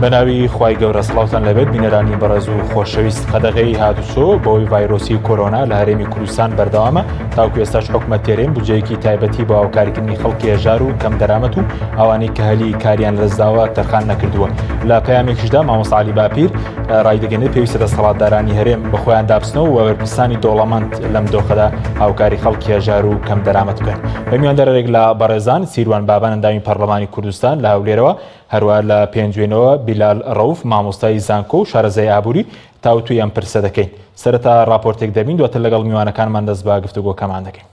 بەناوی خوای گەورە سڵاوتان لەبێت بینەرانی بەڕێز و خۆشەویست قەدەغەی هاتوچۆ بۆی ڤایرۆسی کۆرۆنا لە هەرێمی کوردستان بەردەوامە تاوکو ئێستاش حکومەت تێرێن بودجەیەکی تایبەتی بۆ هاوکاریکردنی خەڵکی هێژار و کەم دەرامەت و ئەوانەی کە هەلی کاریان لەدەستداوە تەرخان نەکردووە. لە پەیامێکیشدا مامۆستا عەلی باپیر ڕایدەگەنێت پێویستە دەسەڵاتدارانی هەرێم بەخۆیان دابچنەوە و وەرپرسانی دەوڵەمەند لەم دۆخەدا هاوکاری خەڵکی هێژار و کەم دەرامەت بکەن. بە میواندەرێک لە بەڕێزان سیروان بابان ئەندامی پەرلەمانی کوردستان لە هەولێرەوە، هەروە لە پێنجوێنەوە بیلال ڕەوف مامۆستای زانکۆ و شارەزای ئابووری تاوتوی ئەم پرسە دەکەین. سەرەتا راپۆرتێک دەبین دواتر لەگەڵ میوانەکانمان دەست بە گفتوگۆکەمان دەکەین.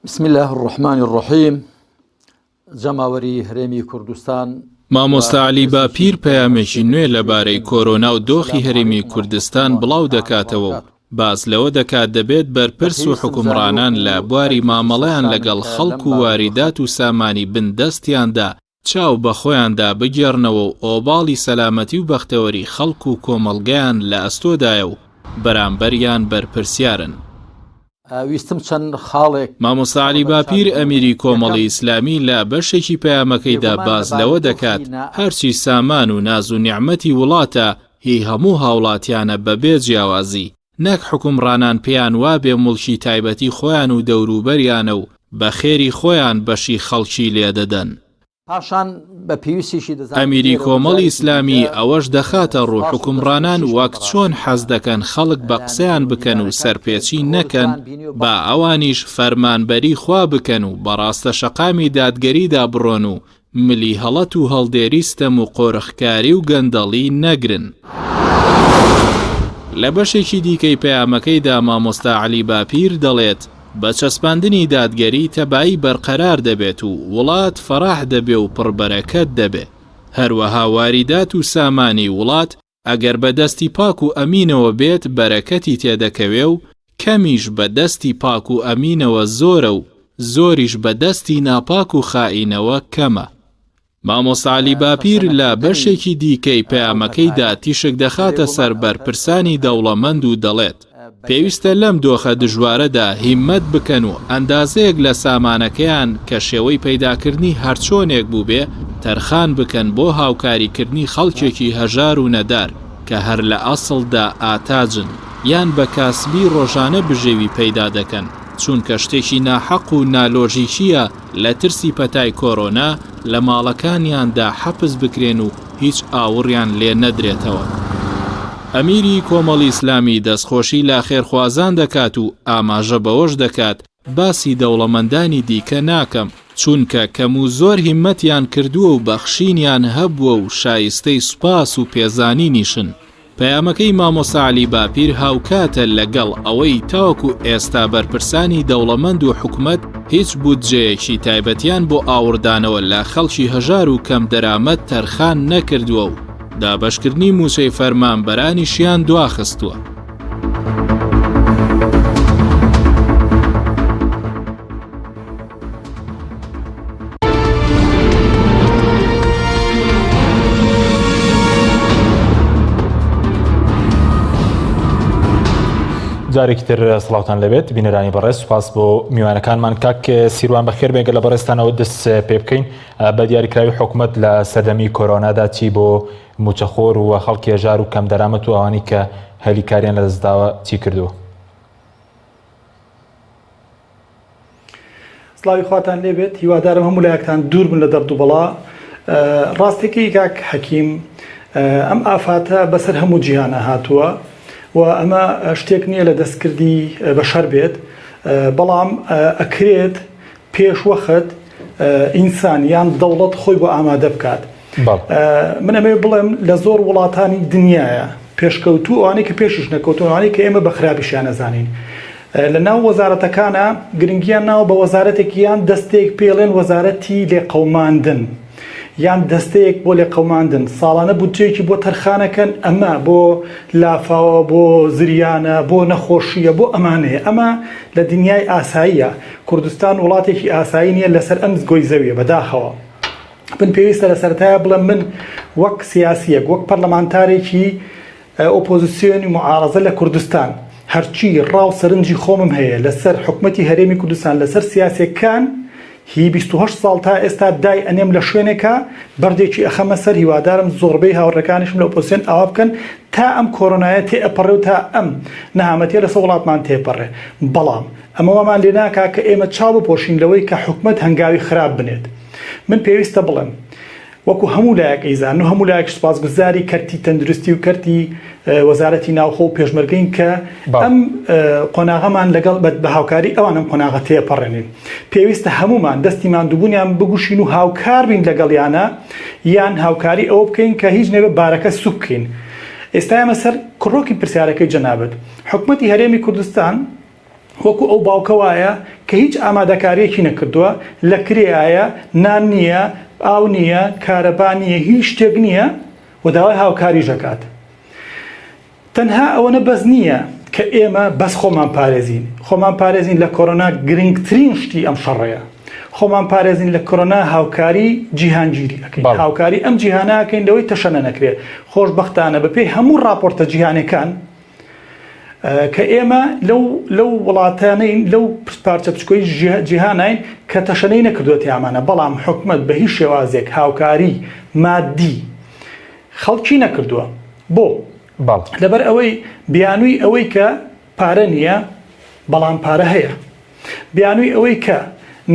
بسم الله الرحمن الرحیم. جەماوەری هەرێمی کوردستان مامۆستا عەلی باپیر پەیامێکی نوێ لەبارەی کۆرۆنا و دۆخی هەرێمی کوردستان بڵاو دەکاتەوە و باز لەوە دەکات دەبێت بەرپرس و حکومڕانان لە بواری مامەڵەیان لەگەڵ خەڵک و واریدات و سامانی بندەستیاندا چاو بە خۆیاندا بگێڕنەوە و ئۆباڵی سەلامەتی و بەختەوەری خەڵک و کۆمەڵگەیان لە ئەستۆدایە و بەرامبەریان بەرپرسیارن. ویستم چەند خاڵێک مامۆستا عەلی باپیر ئەمیری کۆمەڵی ئیسلامی لە بەشێکی پەیامەکەیدا باز لەوە دەکات هەرچی سامان و ناز و نیعمەتی وڵاتە هی هەموو هاوڵاتیانە بەبێ جیاوازی، نەک حکومڕانان پێیان وابێ موڵکی تایبەتی خۆیان و دەوروبەریانە و بە خێری خۆیان بەشی خەڵکی لێدەدەن. ئەمیری کۆمەڵی ئیسلامی ئەوەش دەخاتە ڕوو حکومڕانان وەک چۆن حەز دەکەن خەڵک بە قسەیان بکەن و سەرپێچی نەکەن با ئەوانیش فەرمانبەری خوا بکەن و بەڕاستە شەقامی دادگەریدا بڕۆن و ملی هەڵەت و هەڵدێریستەم و قۆرخکاری و گەندەڵی نەگرن. لە بەشێکی دیکەی پەیامەکەیدا مامۆستا عەلی باپیر دەڵێت بە چەسپاندنی دادگەری تەبایی بەرقەرار دەبێت و وڵات فەراح دەبێ و پڕبەرەکەت دەبێ. هەروەها واریدات و سامانی وڵات ئەگەر بە دەستی پاک و ئەمینەوە بێت بەرەکەتی تێدەکەوێ و کەمیش بە دەستی پاک و ئەمینەوە زۆرە و زۆریش بە دەستی ناپاک و خائینەوە کەمە. مامۆستا عەلی باپیر لە بەشێکی دیکەی پەیامەکەیدا تیشک دەخاتە سەر بەرپرسانی دەوڵەمەند و دەڵێت پێویستە لەم دۆخە دژوارەدا هیممەت بکەن و ئەندازەیەک لە سامانەکەیان کە شێوەی پەیداکردنی هەرچۆنێک بوو بێ تەرخان بکەن بۆ هاوکاریکردنی خەڵکێکی هەژار و نەدار کە هەر لە ئەسڵدا ئاتاجن یان بە کاسبی ڕۆژانە بژێوی پەیدا دەکەن، چونکە شتێکی ناحەق و نالۆژیکیە لە ترسی پەتای کۆرۆنا لە ماڵەکانیاندا حەبس بکرێن و هیچ ئاوڕیان لێ نەدرێتەوە. ئەمیری کۆمەڵی ئیسلامی دەستخۆشی لا خێرخوازان دەکات و ئاماژە بەوەش دەکات باسی دەوڵەمەندانی دیکە ناکەم، چونکە کەم و زۆر هیممەتیان کردووە و بەخشینیان هەبووە و شایستەی سوپاس و پێزانی نیشن. پەیامەکەی مامۆستا عەلی باپیر هاوکاتە لەگەڵ ئەوەی تاوەکو ئێستا بەرپرسانی دەوڵەمەند و حکومەت هیچ بودجەیەکی تایبەتیان بۆ ئاوردانەوە لە خەڵکی هەژار و کەم دەرامەت تەرخان نەکردووە و دابەشکردنی موچەی فەرمانبەرانیشیان دواخستووە. جارێکی تر سڵاوتان لەبێت بینەرانی بەڕێز، سوپاس بۆ میوانەکانمان. کاک سیروان بەخێر بێگە لە بەڕێستانەوە دەست پێ بکەین بە دیاریکراوی حکومەت لە سەردەمی کۆرۆنادا چی بۆ موچەخۆر و خەڵکی هێژار و کەم دەرامەت و ئەوانی کە هەلی کاریان لەدەستداوە چی کردووە؟ سڵاوی خواتان لێبێت، هیوادارم هەموو لایەکتان دوور بن لە دەرد و بەڵا. ڕاستێکی کاک حەکیم ئەم ئافاتە بەسەر هەموو جیهانە هاتووە و ئەمە شتێک نییە لە دەستکردی بەشەر بێت، بەڵام ئەکرێت پێش وەخت ئینسان یان دەوڵەت خۆی بۆ ئامادە بکات. من ئەمێ بڵێم لە زۆر وڵاتانی دنیاە پێشکەوتوو ئەوانەی کە پێشش نەکەوتو ئەوانەی کە ئێمە بە خراپیشیان نەزانین لە ناو وەزارەتەکانە گرنگیان ناوە بە وەزارەتێکی یان دەستێک پێڵێن وەزارەتی لێقەوماندن یان دەستەیەک بۆ لێقەوماندن، ساڵانە بودجەیەکی بۆ تەرخانەکەن، ئەمە بۆ لافاوە، بۆ زریانە، بۆ نەخۆشیە، بۆ ئەمانەیە. ئەمە لە دنیای ئاساییە. کوردستان وڵاتێکی ئاسایی نیە لەسەر ئەم زگۆی زەویە بەداخەوە. من پێویستە لە سەرەتایە بڵێم من وەک سیاسیەک وەک پەرلەمانتارێکی ئۆپۆزیسیۆنی معارەزە لە کوردستان هەرچی ڕاو سەرنجی خۆمم هەیە لەسەر حکومەتی هەرێمی کوردستان لەسەر سیاسەکان هی 28 ساڵ تا ئێستا دای ئەنێم لە شوێنێکە بەردێکی ئەخەمە سەر هیوادارم زۆربەی هاوڕەکانیشم لە ئۆپۆزیسیۆن ئاوا بکەن تا ئەم کۆرۆنایە تێئەپەڕێ و تا ئەم نەهامەتیە لەسەر وڵاتمان تێپەڕێ. بەڵام ئەمەوەمان لێ ناکا کە ئێمە چاو بپۆشین لەوەی کە حکومەت هەنگاوی خراپ بنێت. من پێویستە بڵێم وەکو هەموو لایەک ئەیزان و هەموو لایەک سوپاسگوزاری کەرتی تەندروستی و کەرتی وەزارەتی ناوخۆ و پێشمەرگەین کە ئەم قۆناغەمان لەگەڵ بە هاوکاری ئەوان ئەم قۆناغە تێپەڕێنین. پێویستە هەمومان دەستی ماندووبوونیان بگوشین و هاوکار بین لەگەڵیانە یان هاوکاری ئەوە بکەین کە هیچ نەبێ بارەکە سوک بکەین. ئێستا ئێمە سەر کڕۆکی پرسیارەکەی جەنابەت حکومەتی هەرێمی کوردستان وەکو ئەو باوکە وایە کە هیچ ئامادەکاریەکی نەکردووە لە کرێایە نان نییە ئاو نییە کارەبا نییە هیچ شتێک نییە و داوای هاوکاری ژەکات. تەنها ئەوەنە بەس نییە کە ئێمە بەس خۆمان پارێزین لە کۆرۆنا گرنگترین شتی ئەم شەڕەیە. خۆمان پارێزین لە کۆرۆنا هاوکاری جیهانگیری ئەەکەین هاوکاری ئەم جیهاناکەین لەوەی تەشەنە نەکرێت. خۆشبەختانە بەپێی هەموو راپۆرتە جیهانەکان کە ئێمە لەو وڵاتانەین لەو پارچە بچکۆی جیهانین کە تەشەنەی نەکردوێت یامانە بەڵام حکومەت بە هیچ شێوازێک هاوکاری مادی خەڵکی نەکردووە. بۆ لەبەر ئەوەی بیانووی ئەوەی کە پارە نییە بەڵام پارە هەیە، بیانووی ئەوەی کە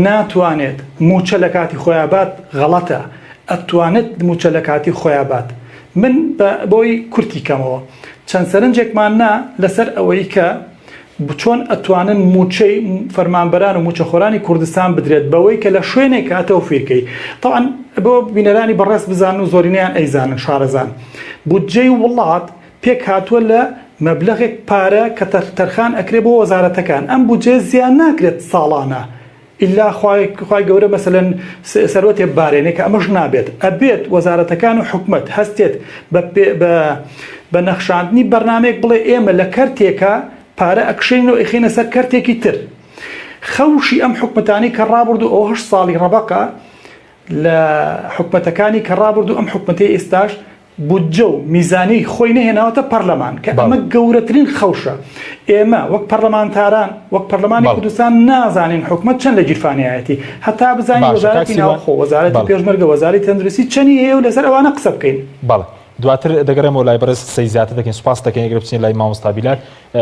ناتوانێت موچە لە کاتی خۆیابات غەڵەتە، ئەتوانێت موچە لە کاتی خۆیابات. من بۆی کورتی کەمەوە چەند سەرنجێکمان نا لەسەر ئەوەی کە چۆن ئەتوانن موچەی فەرمانبەران و موچەخۆرانی کوردستان بدرێت بەوەی کە لە شوێنێک هاتەوە فیرکەی. تەواان بۆ بینەرانی بەڕێست بزان و زۆرینیان ئەیزانن شارەزان بودجەی وڵات پێک هاتووە لە مەبلەغێک پارە کە تەرخان ئەکرێ بۆ وەزارەتەکان. ئەم بودجێ زیان ناکرێت ساڵانە ئللا خوای گەورە مەسەلەن سەرۆتێ بارێنێ کە ئەمەش نابێت. ئەبێت وەزارەتەکان و حکومەت هەستێت بە نەخشاندنی بەرنامەیەک بڵێ ئێمە لە کەرتێکە پارە ئەکشێنەوە ئەخینە سەر کەرتێکی تر. خەوشی ئەم حکومەتانی کە ڕابرد و ئەو 8 ساڵی ڕەبەقە لە حکومەتەکانی کە ڕابرد و ئەم حکومەتەی ئێستاش بودجە و میزانی خۆی نەهێناوەتە پەرلەمان کە ئەمە گەورەترین خەوشە. ئێمە وەک پەرلەمانتاران وەک پەرلەمانی کوردستان نازانین حکومەت چەند لە گیرفانیایەتی هەتا بزانین وەزارەتی ناوخۆ وەزارەتی پێشمەرگە وەزارەتی تەندروستی چەندی هەیە و لەسەر ئەوانە قسە بکەین. دواتر دەگەڕێمەوە لای بەڕێز قسەی زیاتر دەکەین. سوپاس دەکەین ئەگەر بچین لای مامۆستا بیلال.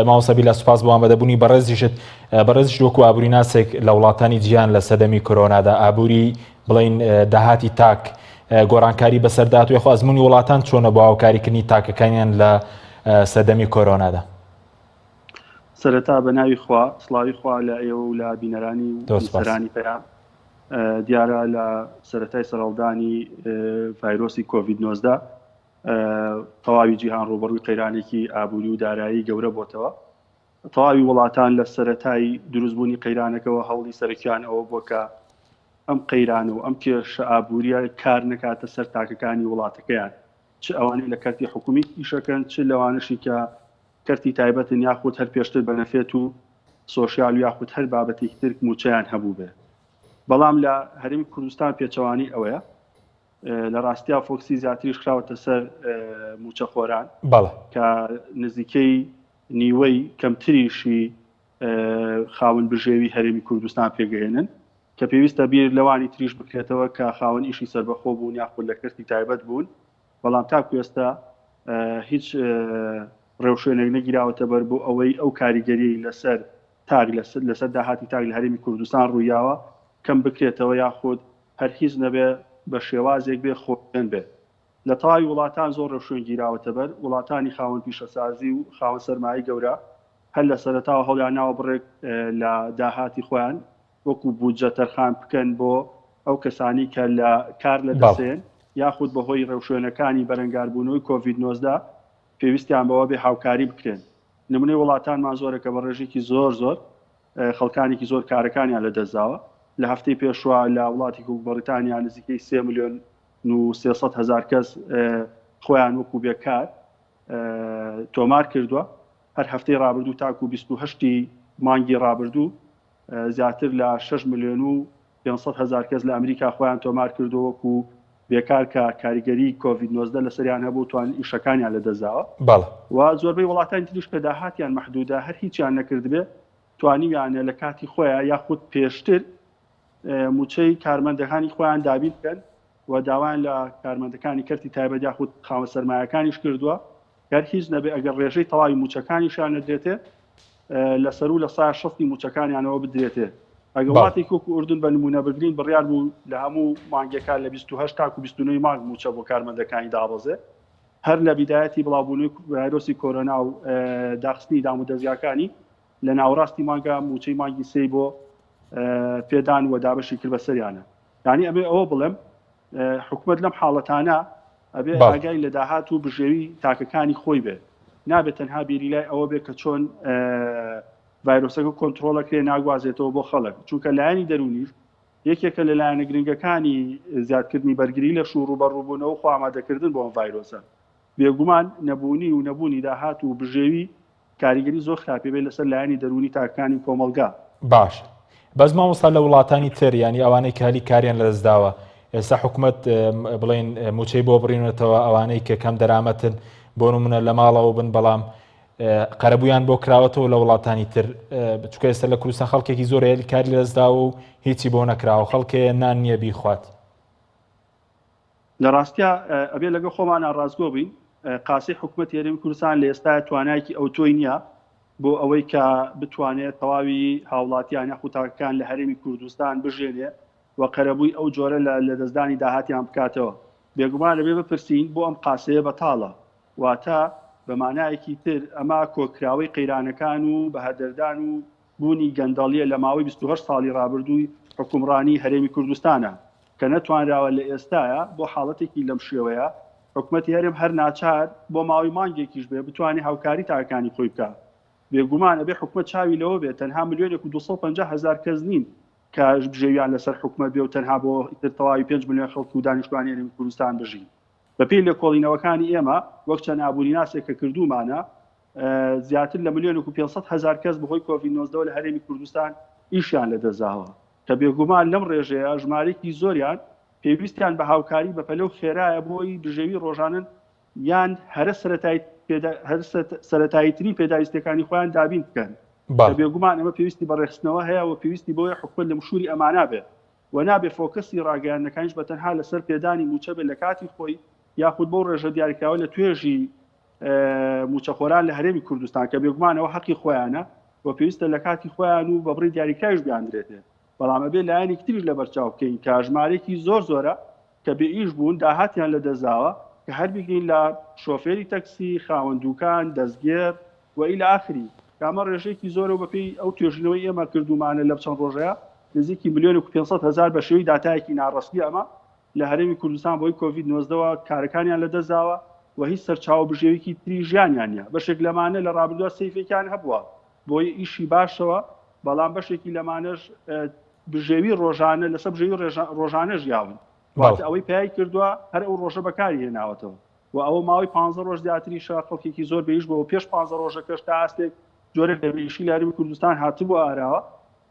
مامۆستا بیلال سوپاس بۆ ئامادەبوونی بەڕێزیش وەکو ئابووری ناسێک لە وڵاتانی جیهان لە سەدەمی کۆرۆنادا ئابووری بڵین داهاتی تاک گۆڕانکاری بەسەردات و یخوا ئەزموونی وڵاتان چۆنە بۆ هاوکاریکردنی تاکەکانیان لە سەدەمی کۆرۆنادا. سەرەتا بە ناوی خوا سڵاوی خوا لە ئێوە و لە بینەرانی سەرانی پێیان دیارە لە سەرەتای سەرەڵدانی ڤایرۆسی کۆڤید-19 تەواوی جیهان ڕوبەڕووی قەیرانێکی ئابووری و دارایی گەورە بۆتەوە. تەواوی وڵاتان لە سەرەتای دروستبوونی قەیرانەکەەوە هەوڵی سەرکیان ئەوە بۆ کە ئەم قەیران و ئەم کێشە ئابووریە کار نەکاتە سەر تاکەکانی وڵاتەکەیان، چ ئەوانەی لە کەرتی حکومی ئیشەکەن چ لەوانشی کە کەرتی تایبەتن یاخود هەر پێشتر بەنەفێت و سۆشیال و یاخود هەر بابەتێکی تر موچەیان هەبوو بێ. بەڵام لە هەرێمی کوردستان پێچەوانی ئەوەیە لە ڕاستیا فۆکسی زیاتریش خراوەتە سەر موچەخۆران کە نزیکەی نیوەی کەمتریشی خاوەن بژێوی هەرێمی کوردستان پێگەهێنن کە پێویستە بیر لەوانی تریش بکرێتەوە کە خاوەن ئیشی سەربەخۆ بوون یاخود لە کەرتی تایبەت بوون. بەڵام تاکو ئێستا هیچ ڕێوشوێنێک نەگیراوەتە بەر بۆ ئەوەی ئەو کاریگەری لەسەر تاگ لەسەر داهاتی تاگ لە هەرێمی کوردستان ڕوویاوە کەم بکرێتەوە یاخود هەر هیچ نەبێ بە شێوازێک بێ خۆن بێت. لە تەواوی وڵاتان زۆر ڕێوشوێن گیراوەتە بەر وڵاتانی خاوەن پیشەسازی و خاوەن سەرمایی گەورە هەر لە سەرەتاوە هەڵیان ناوە بڕێک لە داهاتی خۆیان وەکو بودجە تەرخان بکەن بۆ ئەو کەسانی کە لە کار لە دەسێن یاخود بەهۆی ڕێوشوێنەکانی بەرەنگاربوونەوەی کۆڤید-19 پێویستیان بەوە بێ هاوکاری بکرێن. نمونەی وڵاتانمان زۆرە کە بە ڕێژێکی زۆر خەڵکانێکی زۆر کارەکانیان لە دەستداوە. لە هەفتەی پێشوە لە وڵاتی بەریتانیا نزیکەی 3,300,000 کەس خۆیان وەکو بێکار تۆمار کردووە. هەر هەفتەی ڕابردوو تاکو 28 مانگی ڕابردوو زیاتر لە 6,500,000 کەس لە ئەمریکا خۆیان تۆمار کردو وەکو بێکار کە کاریگەری کۆڤید-19 لەسەریان هەبوو توان ئیشەکانیان لە دەستداوە. و زۆربەی وڵاتانی تریش کە داهاتیان مەحدودە هەر هیچیان نەکرد بێ توانیویانە لە کاتی خۆیان یاخود پێشتر موچەی کارمەندەکانی خۆیان دابین بکەن و داوایان لە کارمەندەکانی کەرتی تایبەت یاخود خاوە سەرمایەکانیش کردووە هەر هیچ نەبێ ئەگەر ڕێژەی تەواوی موچەکانیشان نەدرێتێ لەسەر و لە سا شەفتی موچەکانیانەوە بدرێتێ ئەگە وڵاتی کۆکو ئوردون بە نمونە بگرین بڕیار بوو لە هەموو مانگەکان لە 28 تاکو 29 مانگ موچە بۆ کارمەندەکانی دابەزێ هەر لە بیدایەتی بڵاوبوونی ڤایرۆسی کۆرۆنا و داخستنی دام و دەستگاکانی لە ناوەڕاستی مانگە موچەی مانگی سێی بۆ پێدان و دابەشی کرد بەسەریانە یعنی ئەبێ ئەوە بڵێم حکومت لەم حاڵەتانە ئەبێ ئاگای لە داهات و بژێوی تاکەکانی خۆی بێ نابێت تەنها بیری لای ئەوە بێ کە چۆن ڤایرۆسەکە کۆنتڕۆڵەکرێ ناگوازێتەوە بۆ خەڵک چونکە لایەنی دەرونیش یەکێکە لە لایەنە گرنگەکانی زیادکردنی بەرگری لە شوور و بەڕووبوونەوە خۆ ئامادەکردن بۆ ئەم ڤایرۆسە بێگومان نەبوونی و نەبوونی داهات و بژێوی کاریگەری زۆر خراپێ بێت لەسەر لایەنی دەرونی تاکەکانی کۆمەڵگا باش بەس مامۆستا لە وڵاتانی تر ینی ئەوانەی کالی کاریان لەدەستداوە ئێستا حکوومەت بڵێن موچەی بۆ بڕینێتەوە ئەوانەی کە کەم دەرامەتن بۆ نمونە لە ماڵەوە بن بەڵام قەرەبوویان بۆ کراوەتەوە لە وڵاتانی تر بچکە ئێستا لە کوردستان خەڵکێکی زۆر کاری لەدەستداوە و هیچی بۆ نەکراوە خەڵکێ نان نییە بیخوات لە ڕاستیا ئەبێ لەگە خۆمان ڕازگۆ بین قاسی حکوومەت هێرمی کوردستان لە ئێستا توانایکی ئەو تۆی نییە بۆ ئەوەی کە بتوانێت تەواوی هاوڵاتیان یاخوتاکەکان لە هەرێمی کوردستان بژێنێ و قەرەبووی ئەو جۆرە لە دەستدانی داهاتیان بکاتەوە بێگومان لەبێ بپرسین بۆ ئەم قاسەیە بەتاڵە واتە بە مانایەکی تر ئەما کۆکراوەی قەیرانەکان و بەهەدەردان و بوونی گەندەڵیە لە ماوەی 28 ساڵی ڕابردووی حکومڕانی هەرێمی کوردستانە کە نەتوانراوە لە ئێستاە بۆ حاڵەتێکی لەم شێوەیە حکوومەتی هەرێم هەر ناچار بۆ ماوەی مانگێکیش بێ بتوانێت هاوکاری تاکانی خۆی بکە بێگومان ئەبێ حکوومەت چاوی لەوە بێت تەنها 1,250,000 کەس نین کە بژێویان لەسەر حکوومەت بێ و تەنها بۆ تەواوی 5 ملیۆن خەڵک و دانیشتوانی هەرێمی کوردستان بژین بەپێی لە کۆڵینەوەکانی ئێمە وەک چەند ئابووری ناسێک کە کردومانە زیاتر لە 1,500,000 کەس بەهۆی کۆڤید-19 لە هەرێمی کوردستان ئیشیان لەدەستداوە کە بێگومان لەم ڕێژەیە ژمارەیەکی زۆریان پێویستیان بە هاوکاری بە پەلەو خێرایە بۆی بژێوی ڕۆژانن یان هەرە سەرەتاییترین پێداویستەکانی خۆیان دابین بکەن بێگومان ئەمە پێویستی بەڕێخستنەوە هەیە و پێویستی بۆیە حکومەت لە مشوری ئەمانە بێ و نابێ فۆکەسی ڕاگەیاندنەکانیش بە تەنها لەسەر پێدانی موچە بێت لە کاتی خۆی یاخود بۆ ڕێژە دیاریکراوە لە توێژی موچەخۆران لە هەرێمی کوردستان کە بێگومانەوە حەقی خۆیانە و پێویستە لە کاتی خۆیان و بەبڕی دیاریکراویش بیاندرێتێ بەڵام ئەبێ لایەنێکی تریش لە بەرچاو بکەین کە ژمارەیەکی زۆرە کە بێ ئیش بوون داهاتیان لە دەستداوە کە هەر بگرین لە شۆفێری تەکسی خاوەندووکان دەستگێر و ئیلە ئاخری کامە ڕێژەیەکی زۆرە و بەپێی ئەو توێژینەوەی ئێمە کردومانە لە چەند ڕۆژەیە نزیکی 1,500,000 بە شێوەی داتایەکی ناڕەستی ئەمە لە هەرێمی کوردستان بۆی کۆڤید-19 کارەکانیان لەدەستداوە و هیچ سەرچاو بژێویکی تری ژیانیان نییە بەشێک لەمانە لە ڕابردووە سەیفێکیان هەبووە بۆی ئیشی باشەوە بەڵام بەشێکی لەمانەش بژێوی ڕۆژانە لەسەر بژێوی ڕۆژانە ژیاون ئەوەی پیای کردووە هەر ئەو ڕۆژە بەکاری هێناوەتەوە و ئەوە ماوەی 15 ڕۆژ زیاتری خەڵکێکی زۆر بەیش بۆ پێش 15 ڕۆژەکەش تا ئاستێک جۆرێک لەبیشی لە هەرێمی کوردستان هاتبوو ئاراوە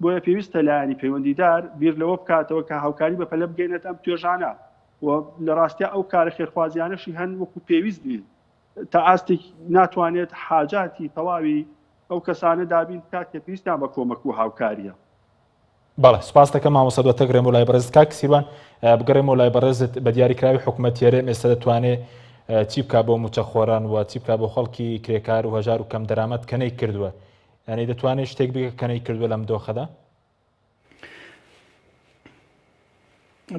بۆیە پێویستە لایەنی پەیوەندیدار بیر لەوە بکاتەوە کە هاوکاری بە پەلە بگەینێت ئەم توێژانە و لە ڕاستیا ئەو کارە خێرخوازیانەشی هەن وەکو پێویست بین تا ئاستێک ناتوانێت حاجاتی تەواوی ئەو کەسانە دابین کات کە پێویستیان بە کۆمەک و هاوکاریە بەڵێ سوپاس دەکەم مامۆستا دەتەگرێم و لای بەڕێز کاک سیروان بگەڕێم و لای بەڕێزت بە دیاریکراوی حکوومەت هێرێم ئێستا دەتوانێت چی بکا بۆ موچەخۆران و چی بکا بۆ خەڵکی کرێکار و هەژار و کەم دەرامەت کەنەی کردووە یعنی دەتوانێت شتێک بگە کەنەی کردووە لەم دۆخەدا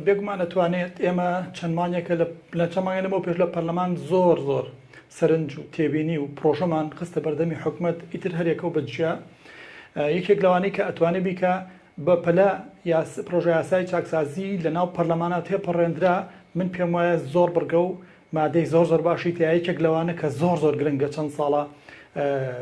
بێگومان دەتوانێت ئێمە چەندمانێکە لە چەمانێنەوە پێش لە پەرلەمان زۆر سەرنج و تێبینی و پرۆژەمان خستە بەردەمی حکوومەت ئیتر هەرێکە و بەجیا یەکێک لەوانەی کە ئەتوانێت بیکە بە پەلە پرۆژە یاسای چاکسازی لە ناو پەرلەمانە تێپەڕێنرا من پێم وایە زۆر بڕگە و مادەی زۆر باشی تیا یەکێک لەوانە کە زۆر گرنگە چەند ساڵە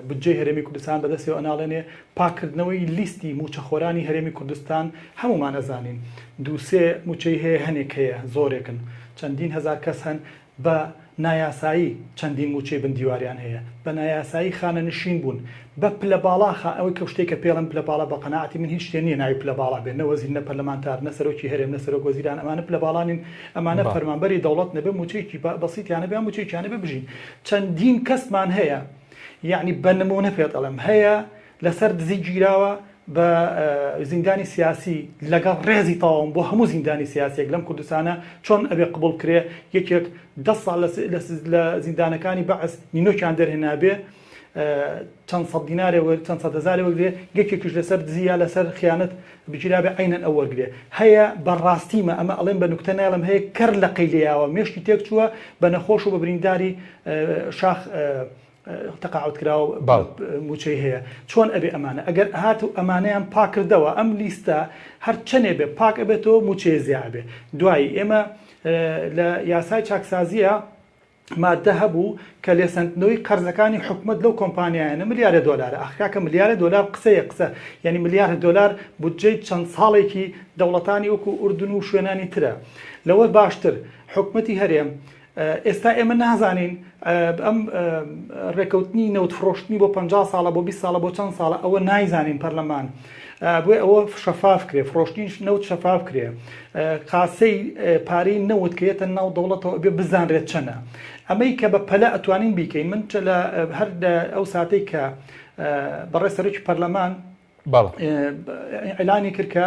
بودجەی هەرێمی کوردستان بەدەستەوە ئەناڵێنێ پاکردنەوەی لیستی موچەخۆرانی هەرێمی کوردستان هەمومان ئەزانین دووسێ موچەی هەیە هەنێک هەیە زۆرێکن چەندین هەزار کەس هەن بە نایاسایی چەندین موچەی بندیواریان هەیە بە نایاسایی خانە نشین بوون بە پلە باڵا ئەوەی کە شتێکە پێڵم پلە باڵا بە قەناعەتی من هیچ شتێ نییە ناوی پلە باڵا بێن نە وەزیر نە پەرلەمانتار نە سەرۆکی هەرێم نە سەرۆک وەزیران ئەمانە پلە باڵانین ئەمانە فەرمانبەری دەوڵەت نەبێ موچەیەکی بەسیطیانە بێ موچەیەکیانە ببژین چەندین کەسمان هەیە یعنی بە نمونە پێت ئەڵێم هەیە لەسەر دزی گیراوە بە زیندانی سیاسی لەگەڵ ڕێزی تاوام بۆ هەموو زیندانی سیاسێک لەم کوردستانە چۆن ئەبێ قبول کرێ یەکێک 10 ساڵ لە زیندانەکانی بەعس نینۆکیان دەرهێنابێ چەند سەد دینارێ چەند سەد هەزارێ وەرگێ یەکێکیش لەسەر دزیا لەسەر خیانەت بگیرابێ عینەن ئەو وەرگێ هەیە بەڕاستیمە ئەمە ئەڵێن بە نوکتە ناڵم هەیە کەر لە قەیلیاوە مێشتی تێک چووە بە نەخۆش و بە برینداری شاخ تەقاعد کراوە موچەی هەیە چۆن ئەبێ ئەمانە ئەگەر هات و ئەمانەیان پاکردەوە ئەم لیستە هەر چەندێ بێ پاک ئەبێتەوە موچەیە زیابێ دوایی ئێمە لە یاسای چاکسازیە مادە هەبوو کە لێسەندنەوەی قەرزەکانی حکومت لەو کۆمپانیایانە ملیارە دۆلارە ئەخکاکە ملیارە دۆلار قسەیە قسە یعنی ملیارە دۆلار بودجەی چەند ساڵێکی دەوڵەتانی وەکو ئوردون و شوێنانی ترە لەوە باشتر حکومەتی هەرێم ئێستا ئێمە نازانین ئەم ڕێکەوتنی نەوتفرۆشتنی بۆ 50 ساڵە بۆ 20 ساڵە بۆ چەند ساڵە ئەوە نایزانین پەرلەمان بۆی ئەوە شەفاف کرێ فرۆشتنیش نەوت شەفاف کرێ قاسەی پارەی نەوت کێتە ناو دەوڵەتەوە بێ بزانرێت چەنە ئەمەی کە بە پەلە ئەتوانین بیکەین من لە هەر ئەو ساتەی کە بەڕێ سەرۆکی پەرلەمان ئەعلانی کرد کە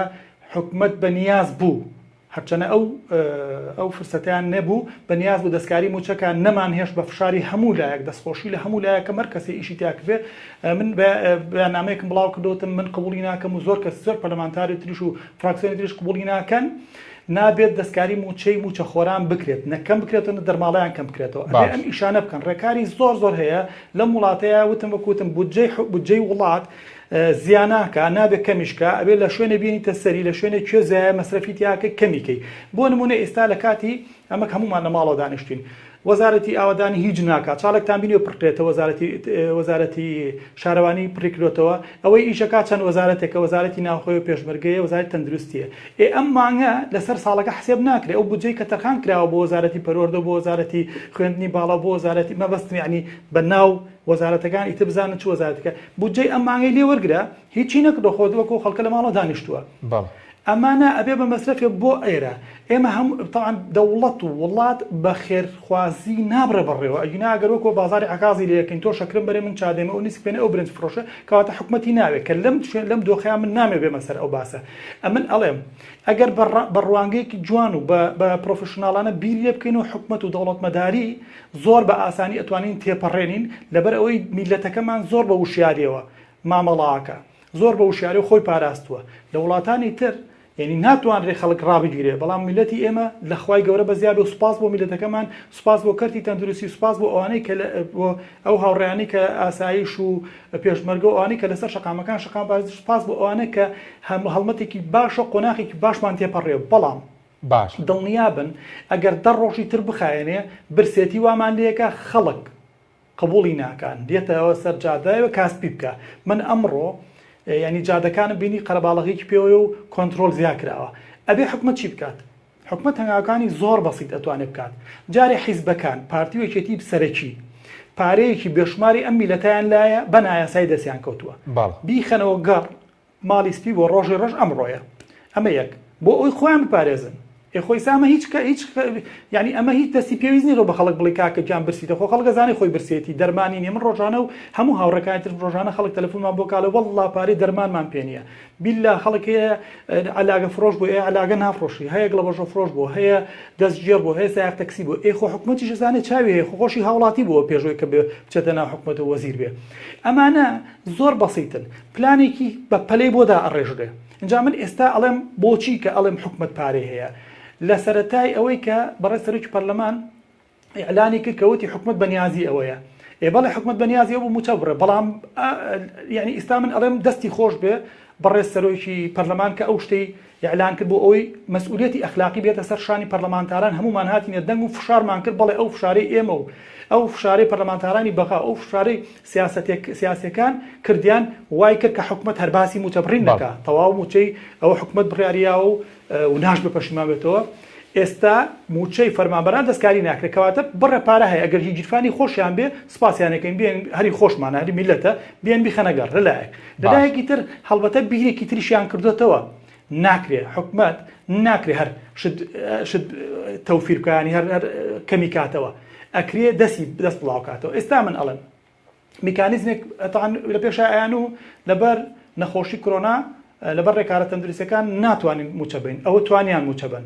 حکومەت بەنیاز بوو هەرچەنە ئەو فرسەتیان نەبوو بەنیاز بوو دەستکاری موچەکان نەمان هێش بە فشاری هەموو لایەک دەستخۆشی لە هەموو لایەکە مەر کەسێ ئیشی تاکبێ من بەیاننامەیەکم بڵاو کردوتم من قبولی ناکەم و زۆر کەس زۆر پەرلەمانتاری تریش و فراکسیۆنی تریش قبولی ناکەن نابێت دەستکاری موچەی موچە خۆران بکرێت نەکەم بکرێتەوە دەرماڵیان کەم بکرێتەوە ئەم ئیشانە بکەن ڕێکاری زۆر هەیە لەم وڵاتەیە وتم وەکوتم بودجەی وڵات زیاناکە نابێت کەمیشکە ئەبێ لە شوێنە بینیتە سەری لە شوێنە کوێزایە مەسرەفیتیاکە کەمیکەی بۆ نمونە ئێستا لە کاتی ئەمە هەمومان لە ماڵەوە دانیشتین وەزارەتی ئاوادانی هیچ ناکات چاڵێکتان بینی و پڕکرێتەوە وەزارەتی شارەوانی پڕکرێتەوە ئەوەی ئیشەکە چەند وەزارەتێکە وەزارەتی ناوخۆی و پێشمەرگەیە وەزارەتی تەندروستیە ئەم مانگە لەسەر ساڵەکە حسێب ناکرێت ئەو بودجەی کە تەرخان کراوە بۆ وەزارەتی پەروەردە بۆ وەزارەتی خوێندنی باڵا بۆ وەزارەتی مەبەست یعنی بە ناو وەزارەتەکان ئیتر بزانن چ وەزارەتەکە بودجەی ئەم مانگەی لێ وەرگرە هیچی نەکردو خۆ وەکو خەڵکە لە ماڵەوە دانیشتووە ئەمانە ئەبێ بە مەسرەفێ بۆ ئێرە ئێمە هەم تاوان دەوڵەت و وڵات بە خێرخوازی نابڕە بڕێەوە ئەگینا ئەگەر وەکو بازاری عکازی لەکەین تۆ شەکرم بەرێ من چادێمە ئەو نیسی پێێنە ئەو برنج فرۆشە کەواتە حکومەتی ناوێت کە لەم دۆخەیان من نامێ بێ مەسەر ئەو باسە ئەمن ئەڵێم ئەگەر بە ڕوانگەیەکی جوان و بە پرۆفشناڵانە بیر لێ بکەین و حکومەت و دەوڵەتمەداری زۆر بە ئاسانی ئەتوانین تێپەڕێنین لەبەر ئەوەی میلەتەکەمان زۆر بە وشیاریەوە مامەڵاکە زۆر بە وشیاری خۆی پاراستووە لە وڵاتانی تر یعنی ناتوانرێ خەڵک ڕابگیرێ بەڵام میلەتی ئێمە لە خوای گەورە بەزیابێ و سوپاس بۆ میلەتەکەمان سوپاس بۆ کەرتی تەندروستی سوپاس بۆ ئەوانەی کە ئەو هاوڕێیانی کە ئاسایش و پێشمەرگە ئەوانەی کە لەسەر شەقامەکان شەقام سوپاس بۆ ئەوانە کە هەڵمەتێکی باشە قۆناغێکی باشمان تێپەڕێ بەڵام باش دڵنیا بن ئەگەر دە ڕۆژی تر بخایەنێ برسێتی وامان لێکە خەڵک قبوڵی ناکان دێتەوە سەر جادایەوە کاسپی بکە من ئەمڕۆ ینی جادەکانم بینی قەرەباڵغێکی پێوە و کۆنتترۆل زیاکراوە ئەبێ حکومت چی بکات حکومت هەنگاوەکانی زۆر بەسیت ئەتوانێت بکات جارێ حیزبەکان پارتی و یەکێتی سەرەکی پارەیەکی بێشماری ئەم میلەتیان لایە بە نایاسایی دەستیان کەوتووە بیخەنەوە گەڕ ماڵی سپی بۆ ڕۆژی ڕۆژ ئەمڕۆیە ئەمە یەک بۆ ئەوی خۆیان بپارێزن خۆی سامە هیچ ینی ئەمە هیچ دەستی پێویست نیە بە خەڵک بڵی کاکە گیان برسیتە خۆ خەڵک زانانی خۆی برسێتی دەرمانی نیە من ڕۆژانە و هەموو هاوڕەکانی تر ڕۆژانە خەڵک تەلەفۆنمان بۆ کاڵە وەڵڵا پارەی دەرمانمان پێ نییە بیللا خەڵک هەیە علاگە فرۆش بۆ علاگە نافرۆشی هەیە گڵە بەژۆ فرۆش بۆ هەیە دەستگێر بۆ هەیە سایق تەکسی بۆ خۆ حکومەتیش زانێت چاوی هەیە خۆشی هاوڵاتی بۆ پێشۆی کە بچێتە ناو حکومەت و وەزیر بێ ئەمانە زۆر بەسیتن پلانێکی بە پەلەی بۆدا ئەڕێژرێ اینجا من ئێستا ئەڵێم بۆچی کە ئەڵێم حکومەت پارەی هەیە لە سەرەتای ئەوەی کە بەڕێز سەرۆکی پەرلەمان ئیعلانی کرد کەوتی حکومەت بەنیازی ئەوەیە بەڵێ حکومەت بەنیازی ئەو بوو موچە بڕێ بەڵام یعنی ئێستا من ئەڵێم دەستی خۆش بێ بەڕێز سەرۆکی پەرلەمان کە ئەو شتەی ئیعلان کرد بۆ ئەوەی مەسئولیەتی ئەخلاقی بێتە سەر شانی پەرلەمانتاران هەمومان هاتینە دەنگ و فشارمان کرد بەڵێ ئەو فشارەی ئێمە و ئەو فشارەی پەرلەمانتارانی بەخا ئەو فشارەی سیاسەکان کردیان وای کرد کە حکومەت هەرباسی موچەبڕین نەکا تەواو موچەی ئەوە حکومەت بڕیاریاوە و ناش بە پەشیمان بێتەوە ئێستا موچەی فەرمانبەران دەستکاری ناکرێت کەواتە بڕە پارە هەیە ئەگەر هیچ گیرفانی خۆشیان بێ سوپاسیانەکەین بێن هەری خۆشمانە هەری میلەتە بێن بیخەنەگەڕ لەلایەک لەلایەکی تر هەڵبەتە بیرێکی تریشیان کردوتەوە ناکرێ حکومەت ناکرێ هەر شت تەوفیر بکانی هەر کەمی کاتەوە ئەکرێ دەست بڵاو کاتەوە ئێستا من ئەڵێم میکانیزمێک لە پێشایان و لەبەر نەخۆشی کۆرۆنا لەبەر ڕێکارە تەندروستیەکان ناتوانین موچە بین ئەوە توانیان موچە بن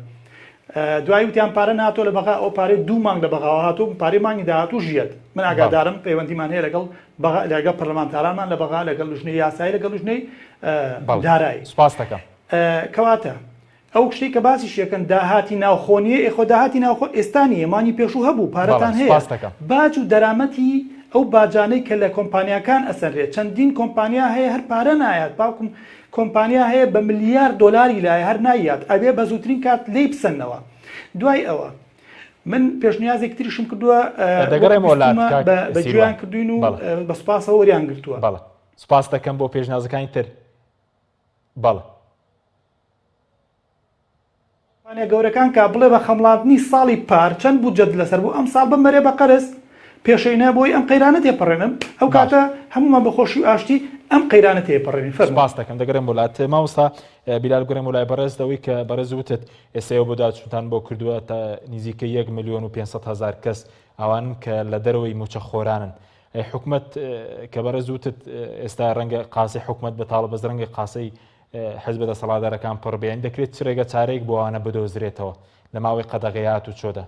دوای وتیان پارە ناتۆ لە بەغا ئەو پارەی 2 مانگ لە بەغاوە هاتوو پارەی مانگی داهاتوو ژیەت من ئاگادارم پەیوەندیمان هەیە لەگەڵ پەرلەمانتارانمان لە بەغا لەگەڵ لژنەی یاسایی لەگەڵ لژنەی دارایی سپاس دەکەم کەواتە ئەو شتێک کە باسی شیەکەن داهاتی ناوخۆنیە ئێخۆ داهاتی ناوخۆ ئێستانی ئێمانی پێشوو هەبوو پارەتان هەیە باج و دەرامەتی ئەو باجانەی کە لە کۆمپانیاکان ئەسەرێت چەندین کۆمپانیا هەیە هەر پارە نایات باوکم کۆمپانیا هەیە بە ملیار دۆلاری لای هەر نایات ئەبێ بە زووترین کات لی بسنەوە دوای ئەوە من پێشنیازێک تریشم کردووە بەگویان کردوین و بە سوپاسەوە وەریان گرتووە بەڵێ سوپاس دەکەم بۆ پێشنیازەکانی تر بەڵێ گەورەکان کا بڵێ بە خەمڵاندنی ساڵی پار چەند بودجەت لەسەر بوو ئەم ساڵ بمەرێ بە قەرز پێشەینە بۆی ئەم قەیرانە تێپەڕێنم ئەو کاتە هەمومان بەخۆشی و ئاشتی ئەم قەیرانە تێپەڕێنین سپاس دەکەم دەگەرم وڵات ماوەستا بیلال گوڕێم وڵای بەڕێزەوەی کە بەڕێز وتت ئێستا بۆ داچوتان بۆ کردووە تا نزیکە 1,500,000 کەس ئەوانن کە لە دەرەوەی موچە خۆرانن حکومت کە بەڕێز وتت ئێستا ڕەنگە قاسی حکومت بەتاڵە بەز ڕەنگە قاسەی حزب دەسەڵاتدارەکان پڕبیان دەکرێت چرێگە چارەیەک بۆ ئەوانە بدۆزرێتەوە لە ماوەی قەدەغیات و چۆدا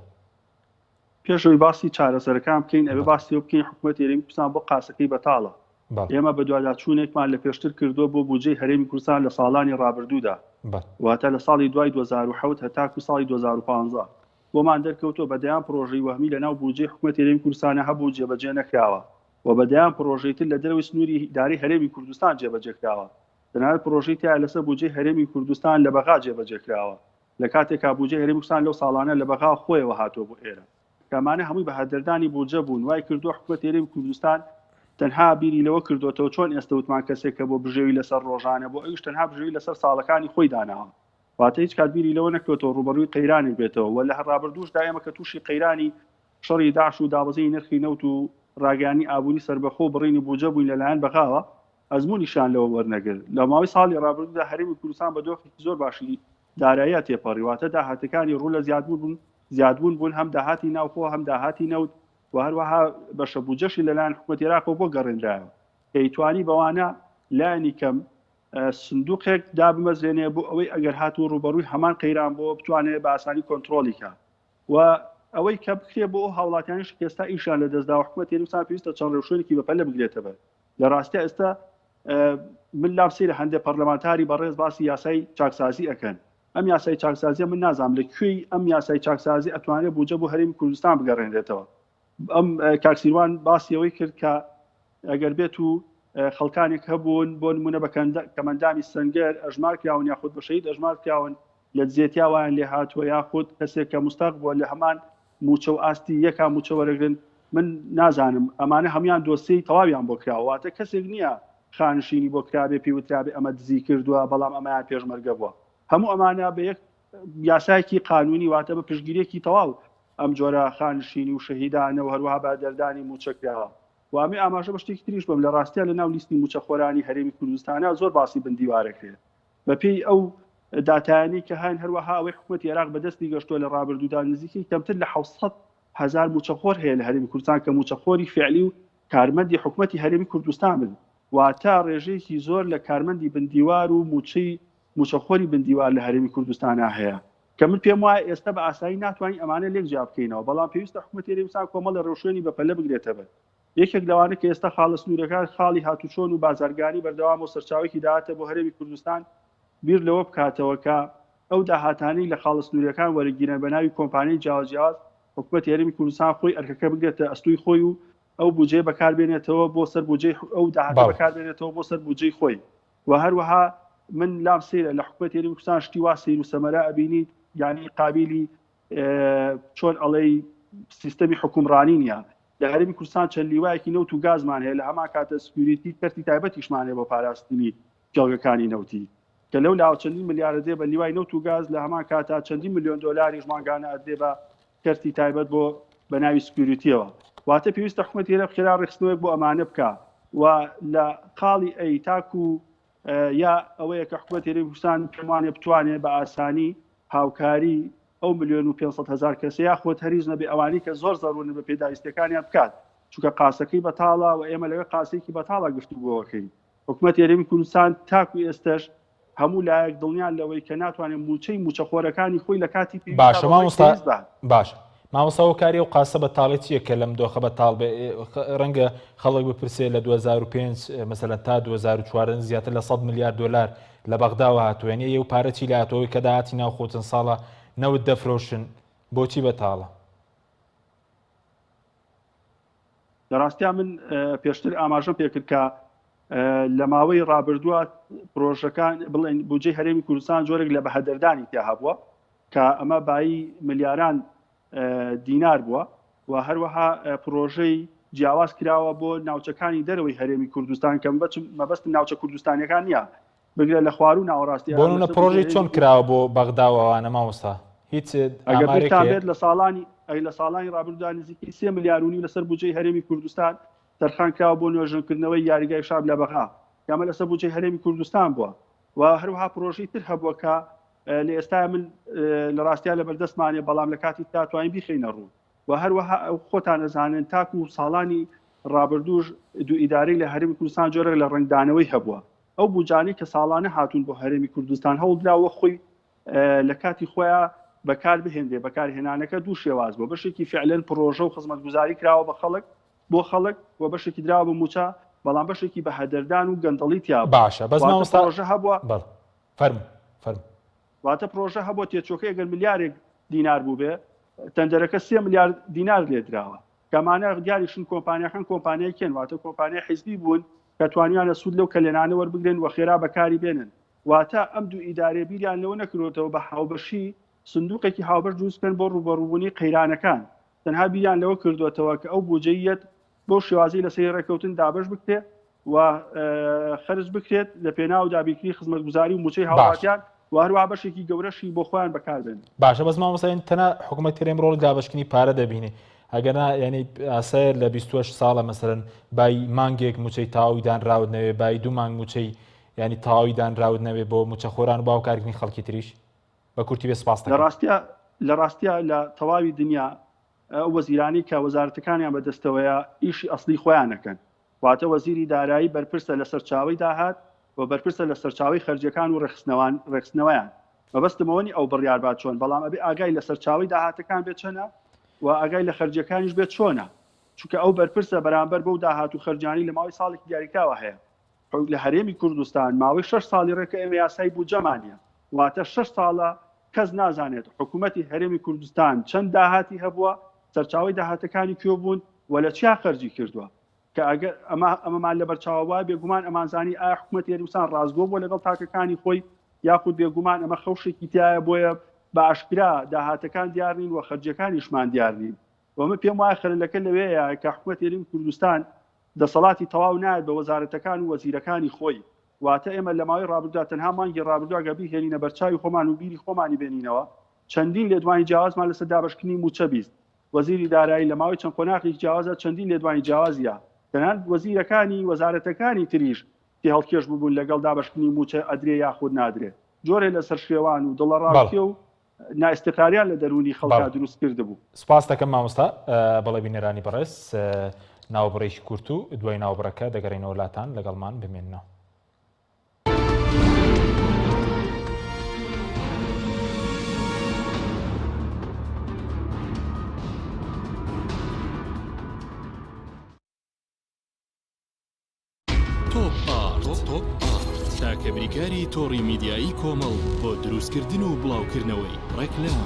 پێشەوەی باسی چارەسەرەکان بکەین ئەوێ باسی بکەین حکومەت هێرمی کوردستان بۆ قاسەکەی بەتاڵە ئێمە بە دواداچوونێکمان لە پێشتر کردووە بۆ بودجەی هەرێمی کوردستان لە ساڵانی ڕابردوودا واتە لە ساڵی دوای 2007 هەتاکو ساڵی 2015 بۆمان دەرکەوتۆ بەدەیان پرۆژەی وەهمی لەناو بودجەی حکومەت هێرمی کوردستانە هەبوو جێبەجێ نەکراوە و بەدەیان پرۆژەی تر لە دەرەوەی سنووری داری هەرێمی کوردستان جێبەجێکراوە تەنانەت پرۆژەی تیا لەسەر بودجەی هەرێمی کوردستان لە بەغا جێبەجێکراوە لە کاتێکا بودجەی هەرێمی کوردستان لەو ساڵانە لە بەغا خۆیەوە هاتۆ بۆ ئێرە کامانە هەمووی بە هەدەردانی بودجە بوون وای کردووە حکومەت هێرمی کوردستان تەنها بیری لەوە کردوێتەوە چۆن ئێستا وتمان کەسێک کە بۆ بژێوی لەسەر ڕۆژانە بۆ ئەوش تەنها بژێوی لەسەر ساڵەکانی خۆی داناوە واتە هیچ کات بیری لەوە نەکرێتەوە ڕوبەڕووی قەیرانی بێتەوە و لە ڕابردووشدا ئێمە کە تووشی قەیرانی شەڕی داعش و دابەزەی نرخی نەوت و ڕاگەیانی ئابووری سربەخۆ بڕینی بودجە بووین لەلایەن بەغاوە ئەزمموونیشان لەوە وەرنەگر لە ماوەی ساڵی ڕابردوودا هەرێمی کوردستان بە دۆخێکی زۆر باشی داراییە تێپەڕی واتە داهاتەکانی ڕوو لە زیادبوون بوون هەم داهاتی ناوخۆ هەم داهاتی نەوت و هەروەها بەشە بودجەشی لەلایەن حکومەت عێراقەوە بۆ گەڕێنرایەوە کەیتوانی بەوانە لایەنی کەم سندوقێک دابمەزرێنێ بۆ ئەوەی ئەگەر هاتوو ڕوبەڕووی هەمان قەیران بۆ بتوانێت بە ئاسانی کۆنتترۆلی کە و ئەوەی کە بکرێ بۆ هاوڵاتیانی شکێستا ئیشان لە دەستدا حکومەت هێرمی کوردستان پێویستە چەند ڕێوشێنێکی بەپەلە بگرێتەوە لە ڕاستیە ئێستا من لام سەیرە هەندێک پەرلەمانتاری بەڕێز باسی یاسای چاکسازی ئەکەن ئەم یاسای چاکسازی من نازانم لەکوێی ئەم یاسای چاکسازی ئەتوانێت بودجە بۆ هەرێمی کوردستان بگەڕێنرێتەوە ئەم کاکسیروان باسیەوەی کرد کە ئەگەر بێت و خەڵکانێک هەبوون بۆ نمونە بە کەمەندانی سەنگەر ئەژمار کراون یاخود بە شەهید ئەژمار کراون لە جێتیاوایان لێ هاتووە یاخود کەسێک کە مستەق بووە لە هەمان موچە و ئاستی یەکا موچە وەرەگرن من نازانم ئەمانە هەمان دۆسەی تەواویان بۆ کراوەواتە کەسێک نییە خانشینی بۆ کرابێ پێوترابێ ئەمە دزی کردووە بەڵام ئەمایان پێشمەرگە بووە هەموو ئەمانە بە یەک یاسایەکی قانونی واتە بە پشتگیرێکی تەواو ئەم جۆرە خانشینی و شەهیدانە و هەروەها بە دەردانی موچەکراوە وامی ئاماژە بە شتێکی تریش بم لە ڕاستیە لە ناو لیستی موچەخۆرانی هەرێمی کوردستانە زۆر باسی بندیوارەکرێت بەپێی ئەو داتایانی کە هاین هەروەها ئەوەی حکومەتی عێراق بەدەستی گەشتووە لە ڕابردوودا نزیکەی کەمتر لە 700,000 موچەخۆر هەیە لە هەرێمی کوردستان کە موچەخۆری فعلی و کارمەندی حکومەتی هەرێمی کوردستان بن واتە ڕێژەیەکی زۆر لە کارمەندی بندیوار و موچەخۆری بندیوار لە هەرێمی کوردستانە هەیە کە من پێم وایە ئێستا بە ئاسایی ناتوانین ئەمانە لێک جیا بکەینەوە بەڵام پێویستە حکومەتی هەرێمی کوردستان کۆمەڵە ڕێوشێنی بەپەلە بگرێتەوە یەکێک لەوانە کە ئێستا خاڵە سنوورەکان خاڵی هاتوچۆن و بازرگانی بەردەوام و سەرچاوێکی داهاتە بۆ هەرێمی کوردستان بیر لەوە بکاتەوە کە ئەو داهاتانەی لە خاڵە سنوورەکان وەرەگیرن بە ناوی کۆمپانیای جیاواز حکومەتی هەرێمی کوردستان خۆی ئەرکەکە بگرێتە ئەستوی خۆی و ئەو بودجێ بەکاربێنێتەوە بۆ سەر بودجەی ئەو داهاتە بەکاربێنێتەوە بۆ سەر بودجەی خۆی و هەروەها من لام سەیرە لە حکومەتی هەرێمی کوردستان شتی وا سەیر و سەمەرە ئەبینیت یعنی قابلی چۆن ئەڵێ سیستەمی حکومڕانی نیە لە هەرێمی کوردستان چەند لیوایەکی نەوت و گازمان هەیە لە هەمان کاتە سکیوریتی کەرتی تایبەتیشمان هەیە بۆ پاراستنی جەڵگەکانی نەوتی کە لەو لاوە چەندین ملیارە دێ بە لیوای نەوت و گاز لە هەمان کاتا چەندین ملیۆن دۆلاری ژمانگانە ئەدێ بە کەرتی تایبەت بۆ بە ناوی سکیوریتیەوە واتە پێویستە حکومەتی هێرە خێرا ڕێخستنەوەیەک بۆ ئەمانە بکە و لە قاڵی ئەی تاکو یا ئەوەیە کە حکومەتی هێرمی کوردستان پێم بتوانێت بە ئاسانی هاوکاری ئەو 1,500,000 کەس یاخۆت هەریز نەبێ ئەوانی کە زۆر زەڕونە بە پێداویستەکانیان بکات چونکە قاسەکەی بەتاڵە و ئێمە لەوێ قاسەیەکی بەتاڵە گفتوگۆەکەین حکومەتی هەرێمی کوردستان تاکو ئێستش هەموو لایەک دڵنیان لەوەی کە ناتوانێت موچەخۆرەکانی خۆی لە کاتی باشە مامۆستا باش مامۆستاوەکاری و قاسە بەتاڵی چییە کە لەم دۆخە بەتاڵ ڕەنگە خەڵک بپرسێ لە 2005 مەسەلەن تا 2014 زیاتر لە 100 میلیارد دلار لە بەغداوە هاتووێنێ ئێو پارەچی لە هاتەوەی کە داهاتی ناو خۆتن ساڵە نەوت دەفرۆشن بۆچی بەتاڵە؟ لە ڕاستیا من پێشتر ئاماژەم پێکرد کە لە ماوەی ڕابردووە پرۆژەکان بڵێن بودجەی هەرێمی کوردستان جۆرێک لە بەهەدەردانی تیا هەبووە کە ئەمە بایی ملیاران دینار بووە و هەروەها پرۆژەی جیاواز کراوە بۆ ناوچەکانی دەرەوەی هەرێمی کوردستان کە مەبەستم ناوچە کوردستانیەکان نییە بگرە لە خوار و ناوەڕاستی بۆ پرۆژەی چۆن کراوە بۆ بەغداوەوانە مامۆستا هیچ ئەگەر لە ساڵانی ڕابردوودا نزیکی 3 ملیار و نیو لەسەر بودجەی هەرێمی کوردستان تەرخان کراوە بۆ نوێژنکردنەوەی یاریگای شاب لە بەغا کامە لەسەر بودجەی هەرێمی کوردستان بووە و هەروەها پرۆژەی تر هەبووە کە لە ئێستا من لە ڕاستیا لە بەردەستمانێ بەڵام لە کاتی تاتوانین بیخینە ڕوو و هەروەها خۆتان نەزانن تاکو و ساڵانی ڕابردووش دوو ئیدارەی لە هەرێمی کوردستان جۆرێک لە ڕنگدانەوەی هەبووە ئەو بودجانەی کە ساڵانە هاتوون بۆ هەرێمی کوردستان هەوڵدراوە خۆی لە کاتی خۆیان بەکار بهێنرێ بەکارهێنانەکە دوو شێواز بۆ بەشێکی فعلەن پرۆژە و خزمەتگوزاری کراوە بە خەڵک بۆ خەڵک و بەشێکی دراوە بە موچە بەڵام بەشێکی بە هەدەردان و گەندەڵی تیا باشە بەس پرۆژە هەبووە فەرموو واتە پرۆژە هەبووە تێچۆکە ئەگەر ملیارێک دینار بوو بێ تەندەرەکە 3 ملیارد دینار لێ درراوە کەمانە دیاریشن کۆمپانیەکان کۆمپانیای کێن واتە کۆمپانیای حیزبی بوون کە توانیانە سوود لەو کەلێنانە وەربگرن و خێرا بەکاری بێنن واتە ئەم دوو ئیدارێ بیریان لەوە نەکرۆتەوە بە هاوبەشی سندوقێکی هاوبەش دروستکەن بۆ ڕوبەڕووبوونی قەیرانەکان تەنها بیریان لەوە کردوێتەوە کە ئەو بودجەیەت بۆ شێوازی لەسەر ڕێکەوتن دابش بکرێت و خەرج بکرێت لە پێناو دابیکری خزمەتگوزاری و موچەی هاوڵاتیان و هەروەها بەشێکی گەورەشی بۆ خۆیان بەکاربێن باشە بەس مامۆستا تەنها حکوومەتی هەرێم ڕۆڵی دابشکردنی پارە دەبینێ ئەگەنا یعنی ئاسایە لە 28 ساڵە مەسەرەن بای مانگێک موچەی تاوی دانراود نەوێ بای دوو مانگ موچەی ینی تاوی دانراود نەوێ بۆ موچەخۆران و باوکارکردنی خەڵکی تریش بە کورتی بێ سپاس لە ڕاستیا لە تەواوی دنیا ئەو وەزیرانی کە وەزارەتەکانیان بەدەستەوەیە ئیشی ئەسلی خۆیانەکەن واتە وەزیری دارایی بەرپرسە لە سەرچاوی داهات و بەرپرسە لە سەرچاوی خەرجیەکان و ڕێخستنەوەیان مەبەستمەوەنی ئەو بڕیار بات چۆن بەڵام ئەبێ ئاگای لە سەرچاوی داهاتەکان بێت چۆنە و ئاگای لە خەرجیەکانیش بێت چۆنە چونکە ئەو بەرپرسە بەرامبەر بەو داهات و خەرجانی لە ماوەی ساڵێکی دیاریکراوە هەیە لە هەرێمی کوردستان ماوەی 6 ساڵی ڕێکە ئێمە یاسای بودجەمانیە واتە 6 ساڵە کەس نازانێت حکوومەتی هەرێمی کوردستان چەند داهاتی هەبووە سەرچاوی داهاتەکانی کوێ بوون و لە چیا خەرجی کردووە کە ئەگەر ئەمەمان لە بەرچاوە بێگومان ئەمانزانی ئایا حکوومەتی هەرێمیستان ڕازگۆ بووە لەگەڵ تاکەکانی خۆی یاخود بێگومان ئەمە خەوشێکی تایە بۆیە بە ئاشکرا داهاتەکان دیار نین و خەرجیەکانیشمان دیار نین ومە پێم وایە خەلەکە لەوەیە کە حکوومەتی هەرێمی کوردستان دەسەڵاتی تەواو نایەت بە وەزارەتەکان و وەزیرەکانی خۆی واتە ئێمە لە ماوەی ڕابردوودا تەنها مانگی ڕابردووە گەبی هێنینە بەرچاوی خۆمان و بیری خۆمانی بێنینەوە چەندین لێدوانی جیاوازمان لەسەر دابشکردنی موچە بیست وەزیری دارایی لە ماوەی چەند قۆناغێکی جیاوازە چەندین لێدوانی جیاوازیە تەنها وەزیرەکانی وەزارەتەکانی تریش تێ هەڵکێش بوون لەگەڵ دابشکردنی موچە ئەدرێ یاخود نادرێ جۆرێ لەسەر شێوان و دڵەڕاستی و نائستقراریان لە دەرونی خەڵکا دروست کردبوو. سپاس دەکەم مامۆستا بەڵێ بینەرانی بەڕێز ناوبڕێکی کورت و دوای ناوبڕەکە دەگەڕێنەوە وڵاتان لەگەڵمان بمێننەوە. تاکەبریکاری تۆڕی میدیایی کۆمەڵ بۆ دروستکردن و بڵاوکردنەوەی ڕێکلام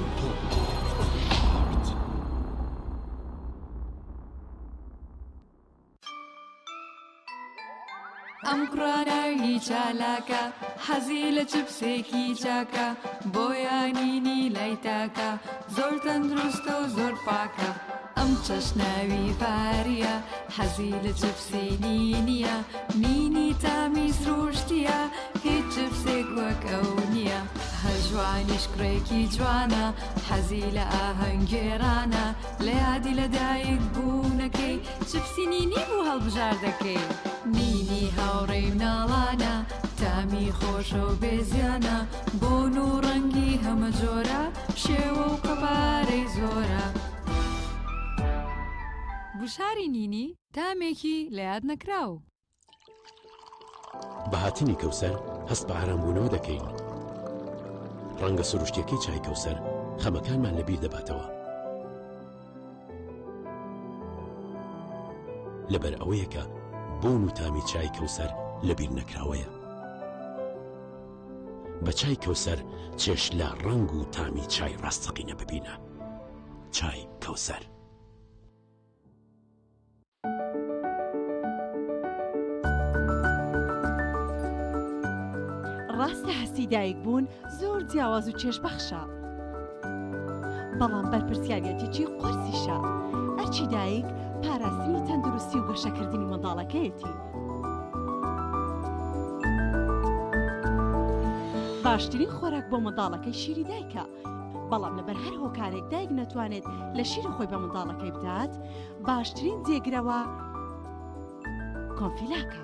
ئەم کوڕاناوی چالاکە حەزی لە چپسێکی چاکە بۆیانینی لای تاکە زۆر تەندروستە و زۆر پاکە ئەم چەشناوی پاریە حەزی لە چپسی نینیە نینی تامی سروشتیە هیچ چپسێک وەک ئەو نییە هەژوانیش کوڕێکی جوانە حەزی لە ئاهەنگێرانە لە یادی لەدایک بوونەکەی چپسی نینی بوو هەڵبژار دەکەی نینی هاوڕێی مناڵانە تامی خۆشە و بێزیانە بۆن و ڕەنگی هەمە جۆرە شێوە و قەپارەی زۆرە بشاری نینی تامێکی لە یاد نەکراو بەهاتنی کەوسەر هەست بە ئارامبوونەوە دەکەین. ڕەنگە سروشتیەکەی چای کەوسەر خەمەکانمان لەبیر دەباتەوە. لەبەر ئەوەیەکە بۆن و تامی چای کەوسەر لەبیر نەکراوەیە. بە چای کەوسەر چێش لە ڕەنگ و تامی چای ڕاستەقینە ببینە. چای کەوسەر. ڕاستە هەستی دایک بوون زۆر جیاواز و چێژبەخشە، بەڵام بەرپرسیارەتێکی قۆرسیشە. ئەرچی دایک پاراستنی تەندروستی و گەشەکردنی منداڵەکەیەتی. باشترین خۆراک بۆ منداڵەکەی شیری دایکە، بەڵام لەبەر هەر هۆکارێک دایک نەتوانێت لە شیری خۆی بە منداڵەکەی بدات، باشترین جێگرەوە کۆنفیلاکە.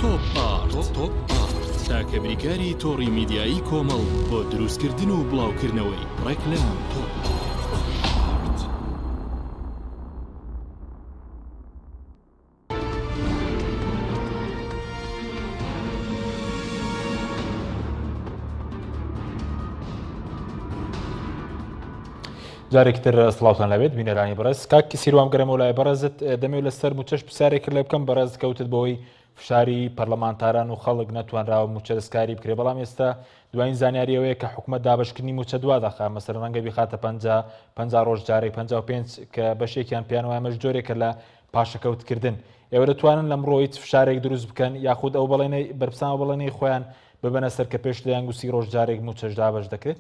تۆپ ئارت تاکە بریکاری تۆڕی میدیایی کۆمەڵ بۆ دروستکردن و بڵاوکردنەوەی ڕێکلام. تۆپ ئارت. جارێکتر سڵاوتان لەبێت بینەرانی بەڕێز. کاکی سیروام گەرەمە لای بەڕێزت دەمەوێت لەسەر موچەش پرسیارێک لێ بکەم. بەڕێز کەوتت بەوەی فشاری پەرلەمانتاران و خەڵک نەتوانراوە موچە دەستکاری بکرێ، بەڵام ئێستا دوایین زانیاری ئەوەیە کە حکوومەت دابشکردنی موچە دوا دەخا، مەسەڵەن ڕەنگە بیخاتە 50 ڕۆژ جارێک 55 کە بەشێکیان پیان وایە مەش جۆرێکە لە پاشەکەوتکردن. ئێوە دەتوانن لەمڕۆ هیچ فشارێک دروست بکەن یاخود ئەو بەڵێنەی بەرپرسان و بەڵێنەی خۆیان ببەنە سەر کە پێش دەیانگ و 30 ڕۆژ جارێک موچەش دابش دەکرێت؟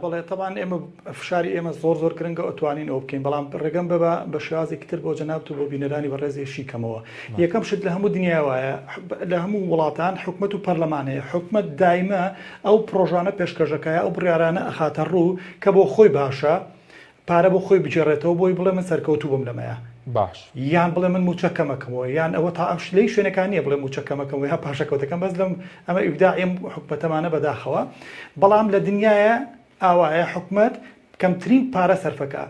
بەڵێ طبعاً ئێمە فشاری ئێمە زۆر گرنگە ئەتوانین ئەو بکەین، بەڵام ڕێگەم ببە بە شێوازێکی تر بۆ جەنابەت و بۆ بینەرانی بەڕێزێشی کەمەوە. یەکەم شت لە هەموو دنیا وایە، لە هەموو وڵاتان حکومەت و پەرلەمانەیە. حکومەت دایمە ئەو پرۆژانە پێشکەشەکەیە، ئەو بڕیارانە ئەخاتە ڕوو کە بۆ خۆی باشە، پارە بۆ خۆی بجێڕێتەوە بۆی بڵێ من سەرکەوتوو بم لەمەیە. باش یان بڵێ من موچەکەمەکەمەوە، یان ئەوە تا ئەم شلەی شوێنەکان نییە بڵێ موچەکەمەکەمەوە یا پاشەکەوتەکەم، بەس لەم ئەمە ئیبداعیم حکومەتەمانە بەداخەوە. بەڵام لە دنیاە ئاوایە حکومەت کەمترین پارە سەرفەکە.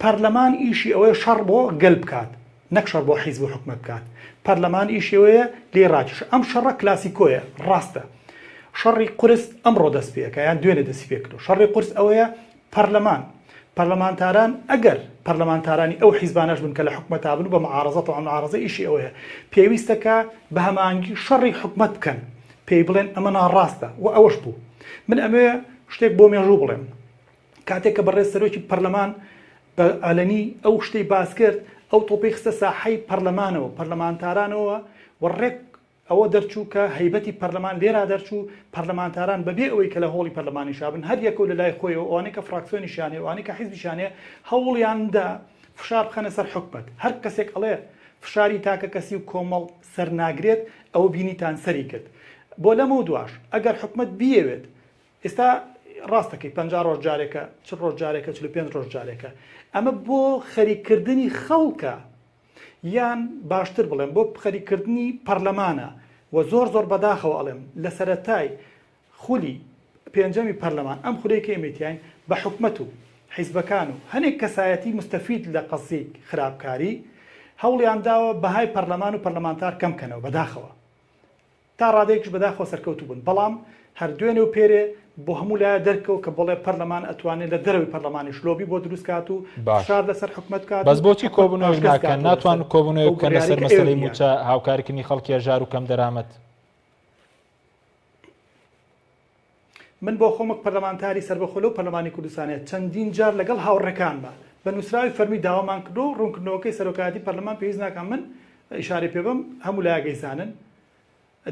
پەرلەمان ئیشی ئەوەیە شەڕ بۆ گەل بکات، نەک شەڕ بۆ حیزب و حکومەت بکات. پەرلەمان ئیشی ئەوەیە لێ ڕاکێش. ئەم شەڕە کلاسیکۆیە، ڕاستە. شەڕی قورس ئەمڕۆ دەست پێکە یان دوێنێ دەستی پێکردو. شەڕی قورس ئەوەیە پەرلەمانتاران ئەگەر پەرلەمانتارانی ئەو حیزبانەش بن کە لە حکومەتا بن بە معارەزەت و معارەزە ئیشی ئەوەیە پێویستەکە بە هەمانگی شەڕی حکومەت بکەن، پێی بڵێن ئەمە ناڕاستە و ئەوەش بوو. من ئەمێ شتێک بۆ مێژوو بڵێم. کاتێک کە بەڕێز سەرۆکی پەرلەمان بە ئالەنی ئەو شتەی باس کرد، ئەو تۆپەی خستە ساحەی پەرلەمانەوە پەرلەمانتارانەوە وەڕێک ئەوە دەرچوو کە هەیبەتی پەرلەمان لێرا دەرچوو. پەرلەمانتاران بەبێ ئەوەی کە لە هۆڵی پەرلەمانی شابن هەر یەکەو لە لای خۆیەوە، ئەوانەی کە فراکسیۆنی شانێ، ئەوانەی کە حیزبی شانێ، هەوڵیاندا فشار بخەنە سەر حکومەت. هەر کەسێک ئەڵێ فشاری تاکە کەسی و کۆمەڵ سەر ناگرێت، ئەوە بینیتان سەری کرد. بۆ لەمە دواش ئەگەر حکومەت بیەوێت، ئێستا ڕاستەکەی 50 ڕۆژ جارێکە، 40 ڕۆژ جارێکە، 45 ڕۆژ جارێکە، ئەمە بۆ خەریککردنی خەڵکە، یان باشتر بڵێم بۆ خەریککردنی پەرلەمانە. و زۆر بەداخەوە ئەڵێم لە سەرەتای خولی پێنجەمی پەرلەمان ئەم خولەیەکە ئێمەتیان بە حکومەت و حیزبەکان و هەنێک کەسایەتی مستەفید لە قەزی خراپکاری هەوڵیان داوە بەهای پەرلەمان و پەرلەمانتار کەم بکەنەوە بەداخەوە، تا ڕادەیەکیش بەداخەوە سەرکەوتوو بن. بەڵام هەر دوێنێ و پێرێ بۆ هەموو لایە دەرکەوت کە بڵێ پەرلەمان ئەتوانێت لە دەرەوەی پەرلەمانی شلۆبی بۆ دروستکات و شار لەسەر حکومەت کات. بەس بۆچی کۆبوونەوەی ناکەن؟ ناتوان کۆبوونەوەی بکەن لەسەر مەسەلەی موچە هاوکاریکردنی خەڵکی هەژار و کەم دەرامەت؟ من بۆ خۆمەک پەرلەمانتاری سەربەخۆلە و پەرلەمانی کوردستانێت چەندین جار لەگەڵ هاوڕێکانمە بە نووسراوی فەرمی داوامان کردو ڕوونکردنەوەکەی سەرۆکایەتی پەرلەمان پێویست ناکەم من ئیشارەی پێ بم هەموو لایەکەی زانن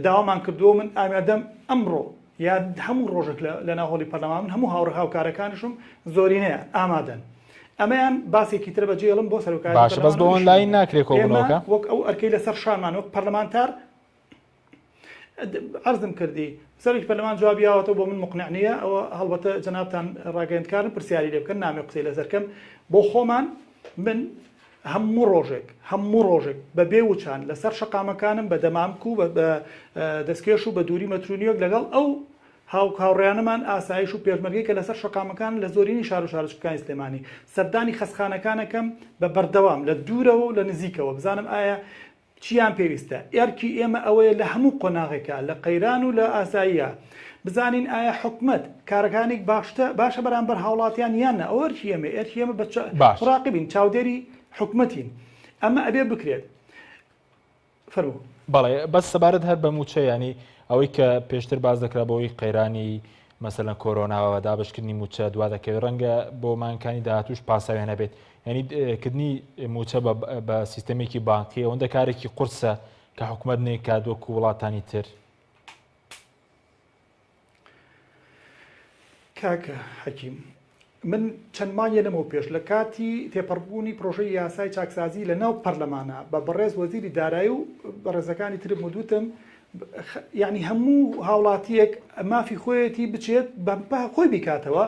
داوامان کردووە. من ئامادەم ئەمڕۆ یا هەموو ڕۆژێک لە ناوهۆڵی پەرلەمان من هەموو هاوکارەکانشم زۆرینەیە ئامادەن. ئەمەیان باسێکی تر بەجێڵم بۆ سەرۆکایەتی باشە، بەس بە ئۆنلاین ناکرێت کۆبوونەوەکە وەک ئەو ئەرکەی لەسەر شانمان وەک پەرلەمانتار عرضم کردی سەرۆکی پەرلەمان جوابیاوەتەوە بۆ من مقنع نییە. ئەوە هەڵبەتە جەنابتان ڕاگەیەندکارن پرسیاری لێ بکەن نامێ قسەی لەسەرکەم بۆ خۆمان. من هەموو ڕۆژێک بە بێوچان لەسەر شەقامەکانم بە دەمامک و بە دەستکێش و بە دووری مەترونیۆک لەگەڵ ئەو هاوڕێنەمان ئاسایش و پێشمەرگی کە لەسەر شەقامەکان لە زۆرینی شار و شارچکانی سلێمانی سەردانی خەسخانەکانەکەم بە بەردەوام لە دوورەوە و لە نزیکەوە بزانم ئایا چیان پێویستە ئێرکی ئێمە ئەوەیە لە هەموو قۆناغێکە لە قەیران و لە ئاساییە بزانین ئایا حکومت کارەکانێک باشە بەرامبەر هاوڵاتیان یانە ئەو ئەرکی ئێمە ڕاقبین چاودێری حکومەتین ئەمە ئەبێ بکرێت فەرموو. بەڵێ بەس سەبارەت هەر بە موچە ینی ئەوەی کە پێشتر باز دەکرا بەوەی قەیرانی مەسەلەن کۆرۆناوە دابشکردنی موچە دووا دەکەوێت ڕەنگە بۆ مانکانی داهاتوش پاساویان هەبێت ینی کردنی موچە بە سیستەمێکی بانکی ئەوەندە کارێکی قورسە کە حکومەت نێکات وەکو وڵاتانی تر. کاکە حەکیم من چەند مانگە لەمەوە پێش لە کاتی تێپەڕبوونی پرۆژەی یاسای چاکسازی لە ناو پەرلەمانە بە بەڕێز وەزیری دارایی و بەڕێزەکانی ترم وتم یعنی هەموو هاوڵاتیەک مافی خۆیەتی بچێت بە خۆی بیکاتەوە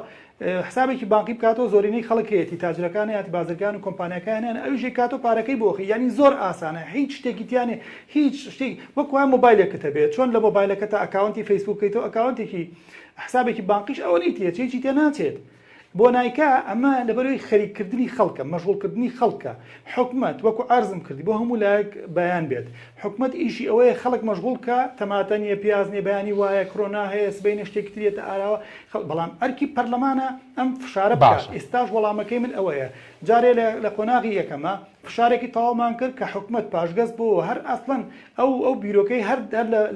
حسابێکی بانکی بکاتەوە زۆرینەی خەڵکەتی تاجرەکان یاتی بازرگان و کۆمپانیەکانیان ئەوژێ کاتۆ پارەکەی بۆخی ینی زۆر ئاسانە هیچ شتێکی تیانێ هیچ شتێک وەکوان مۆبایلەکەتە بێت چۆن لە مۆبایلەکەتە ئەکاونتی فەیسبووکیتەوە ئەکاونتێکی حسابێکی بانقیش ئەوە نیتە چێکی تێ ناچێت بۆ نایکا ئەمە لەبەرەوەی خەریککردنی خەڵکە مەشغوڵکردنی خەڵکە حکومت وەکو ئارزم کردی بۆ هەموو لایەک بەیان بێت حکومت ئیشی ئەوەیە خەڵک مەشغوڵکە تەماتەنیە پیازنیە بەیانی وایە کۆرۆنا هەیە سبەینە شتێکی ترێتە ئاراوە بەڵام ئەرکی پەرلەمانە ئەم فشارە بکات ئێستاش وەڵامەکەی من ئەوەیە جارێ لە قۆناغی یەکەمە فشارێکی تەواومان کرد کە حکومت پاشگەز بۆ هەر ئەسڵەن ئەو بیرۆکەی هەر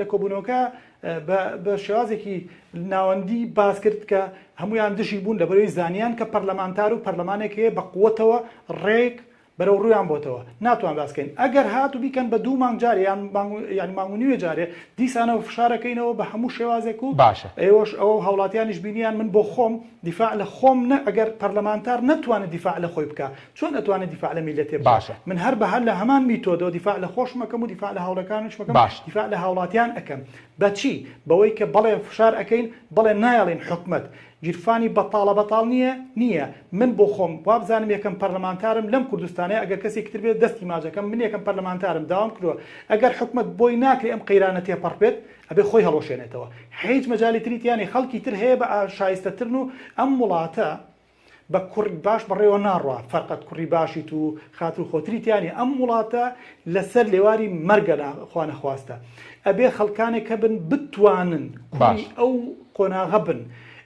لە کۆبوونەوەکە بە شێوازێکی ناوەندی باس کرد کە هەمویان دژی بوون لەبەرەوەی زانیان کە پەرلەمانتار و پەرلەمانێک هەیە بە قووەتەوە ڕێک بەرەو ڕویان بۆتەوە ناتوان باسکەین ئەگەر هات و بیکەن بە 2 مانگ جارێ یان مانگونیوێ جارێ دیسانەوە فشارەکەینەوە بە هەموو شێوازێک و باشە ئێوەش ئەوە هاوڵاتیانیش بینیان من بۆ خۆم دیفاع لە خۆم نە ئەگەر پەرلەمانتار نتوانێت دیفاع لە خۆی بکە چۆن ئەتوانێت دیفاع لە میلەتێ باشە من هەر بە هەر لە هەمان میتۆدەوە دیفاع لە خۆشمەکەم و دیفاع لە هاوڵەکانش مەکەم دیفاع لە هاوڵاتیان ئەەکەم بەچی بەوەی کە بەڵێ فشار ئەەکەین بەڵێ نایڵێن حکومت گیرفانی بەتاڵە نییە من بۆ خۆم وابزانم یەکەم پەرلەمانتارم لەم کوردستانەیە ئەگەر کەسێک تر بێت دەستی ماجەکەم من یەکەم پەرلەمانتارم داوام کردووە ئەگەر حکومت بۆی ناکرێ ئەم قەیرانە تێپەڕ بێت ئەبێ خۆی هەڵۆشێنێتەوە هیچ مەجالی تریتیانی خەڵکی تر هەیە بە شایستەترن و ئەم وڵاتە بە کوڕی باش بەڕێوە ناڕوە فەرقەت کوڕی باشیت و خاتر و خۆتریتیانی ئەم وڵاتە لەسەر لێواری مەرگە خوا نەخواستە ئەبێ خەڵکانێک کە بن بتوانن کوڕی ئەو قۆناغە بن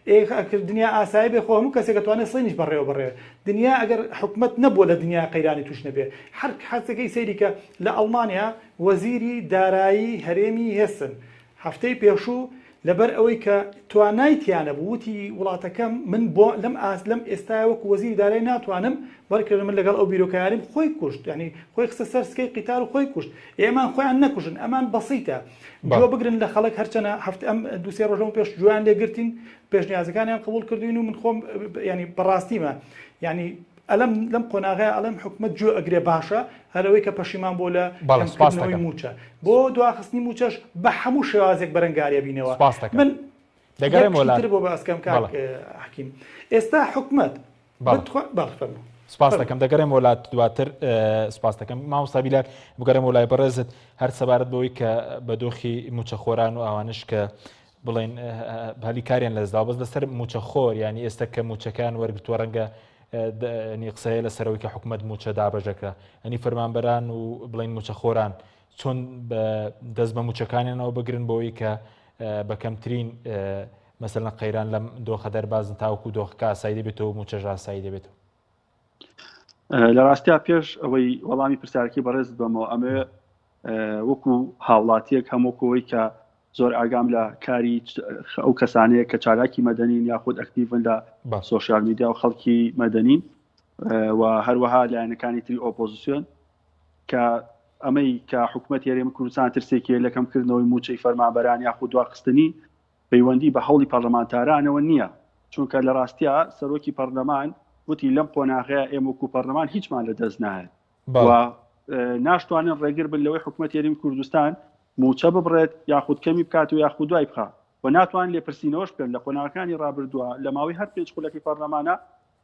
دنیا ئاسایی بێ خۆ هەموو کەسێک دەتوانێت سڵینیش بەڕێوە دنیا ئەگەر حکومت نەبووە لە دنیا قەیرانی توش نەبێ هەر حەسەکەی سەیری کە لە ئەڵمانیا وەزیری دارایی هەرێمی هێسن هەفتەی پێشوو لەبەر ئەوەی کە توانایتیانە بووتی وڵاتەکەم من بۆ لەم ئێستای وەکو وەزیری دارایی ناتوانم بەڵکە من لەگەڵ ئەو بیرۆکاریم خۆی کوشت ینی خۆی خستە سەر سکەی قیتار و خۆی کوشت ئێمان خۆیان نەکوژن ئەمان بەسیتە جۆ بگرن لە خەڵک هەرچەنە هەفتە ئەم 2-3 ڕۆژەم پێش جویان لێگرتین پێشنیازەکانیان قبول کردوین و من خۆم ینی بەڕاستیمە ینی ئەلم لەم قۆناغەیە ئەڵم حکومت جوێ ئەگرێ باشە هەرەوەی کە پەشیمان بۆ لە کەمکردنەوەی موچە بۆ دواخستنی موچەش بە هەموو شێوازێک بەرەنگاریە بینەوە من دەگەڕێمەوەتر بۆ بەسکەم کاک حەکیم ئێستا حکومت سپاس دەکەم دەگەڕێم وڵات دواتر سپاس دەکەم مامۆستا بیلال بگەڕێم وڵای بەڕێزت هەر سەبارەت بەوەی کە بەدۆخی موچەخۆران و ئەوانش کە بڵێن هەلی کاریان لەزدا بەس لەسەر موچەخۆر ینی ئێستا کە موچەکان وەرگتووە ڕەنگە قسەیە لەسەرەوەی کە حکومت موچە دابەژەکە ئەنی فەرمانبەران و بڵین موچەخۆران چۆن دەست بە موچەکانیانەوە بگرن بۆەوەی کە بەکەمترین مەسەلەن قەیران لەم دۆخە دەربازن تاوەکو دۆخەکە ئاسایی دەبێتەوە موچەژ ئاسایی دەبێتەوە لە ڕاستیا پێش ئەوەی وەڵامی پرسیارەکەی بەڕێزت بەمەوە ئەمێ وەکو هاوڵاتیەک هەمووکەوەی کە زۆر ئاگام لە کاری ئەو کەسانەیە کە چالاکی مەدەنین یاخود ئەکتیڤن لە سۆشیال میدیا و خەڵکی مەدەنین و هەروەها لایەنەکانی تری ئۆپۆزیسیۆن کە ئەمەی کە حکوومەت هێرێمی کوردستان ترسێکی لەکەمکردنەوەی موچەی فەرمانبەران یاخود دواخستنی پەیوەندی بە هەوڵی پەرلەمانتارانەوە نییە چونکە لە ڕاستیا سەرۆکی پەرلەمان وتی لەم قۆناغەیە ئێمە وەکو پەرلەمان هیچمان لە دەست نایێت و ناشتوانن ڕێگر بن لەوەی حکوومەت هێرێمی کوردستان موچە ببڕێت یاخود کەمی بکات و یاخود دوای بخات و ناتوان لێپرسینەوەش پێن لە قۆناغەکانی ڕابردووە لە ماوەی هەر پێنج خولەکی پەرلەمانە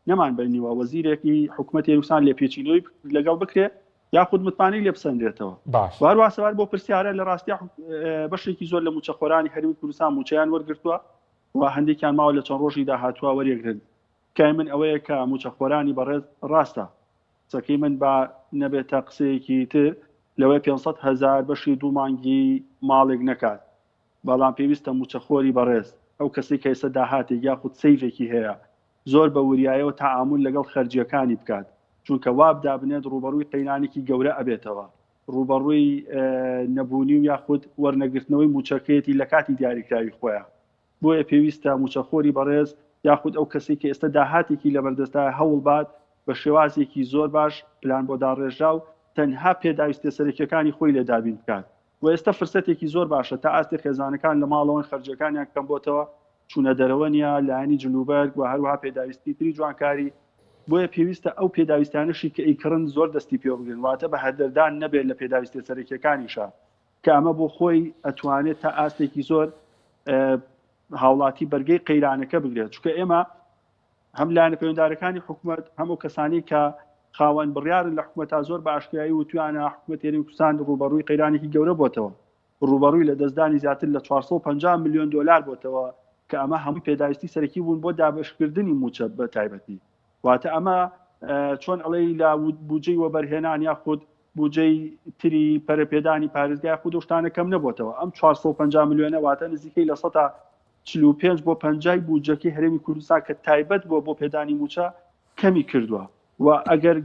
نەمان بینیوە وەزیرێکی حکوومەت هێرێمی لێ پێچینەوەی لەگەڵ بکرێت یاخود متمانەی لێ بسەندرێتەوە هەروە سەوار بۆ پرسیارە لە ڕاستیا بەشێکی زۆر لە موچەخۆرانی هەرێمی کوردستان موچەیان وەرگرتووە و هەندێکیان ماوە لە چەند ڕۆژی داهاتووە وەرێگرن. کای من ئەوەیە کە موچەخۆرانی بەڕێز ڕاستە، قسەکەی من با نەبێتە قسەیەکی تر لەوەی 500,000 بەشی 2 مانگی ماڵێک نەکات، بەڵام پێویستە موچەخۆری بەڕێز ئەو کەسی کە ئێستا داهاتێک یاخود سەیفێکی هەیە زۆر بە وریایەوە تعامل لەگەڵ خەرجیەکانی بکات، چونکە وابدا بنێت ڕوبەڕووی قەیرانێکی گەورە ئەبێتەوە، ڕوبەڕووی نەبوونی و یاخود وەرنەگرتنەوەی موچەکەیەتی لە کاتی دیاریکراوی خۆیان. بۆیە پێویستە موچەخۆری بەڕێز یاخود ئەو کەسی کە ئێستا داهاتێکی لەبەردەستە هەوڵ بات بە شێوازێکی زۆر باش پلان بۆ داڕێژرا و تەنها پێداویستە سەرەکیەکانی خۆی لە دابین بکات. و ئێستا فرسەتێکی زۆر باشە تا ئاستی خێزانەکان لە ماڵەوەی خەرجەکانیان کەم بۆتەوە، چوونە دەرەوە نیە لایەنی جلوبەرگ و هەروەها پێداویستی تری جوانکاری. بۆیە پێویستە ئەو پێداویستانشی کە ئیکڕن زۆر دەستی پێ بگرن، واتە بە هەردەردان نەبێت لە پێداویستی سەرەکیەکانیشە کە ئەمە بۆ خۆی ئەتوانێت تا ئاستێکی زۆر هاوڵاتی بەرگەی قەیرانەکە بگرێت، چونکە ئێمە هەم لایەنە پەیوەنددارەکانی حکوومەت هەموو کەسانی کە خاوەن بڕیارن لە حکوومەتتا زۆر بە ئاشکایی وتوانە حکوومەت هێرمی کوردستان ڕوبەڕووی قەیرانێکی گەورە بۆتەوە، ڕوبەڕووی لە دەستدانی زیاتر لە 450 میلیۆن دلار بۆتەوە کە ئەمە هەموو پێداویستی سەرەکی بوون بۆ دابشکردنی موچە بە تایبەتی. واتە ئەمە چۆن ئەڵێی لا بودجەی وەبەرهێنان یاخود بودجەی تری پەرەپێدانی پارێزگای خود و شتانە کەم نەبووتەوە. ئەم 450 میلیۆنە واتە نزیکەی لە 145 بۆ 50 بودجەکەی هەرێمی کوردستان کە تایبەت بۆ پێدانی موچە کەمی کردووە. و ئەگەر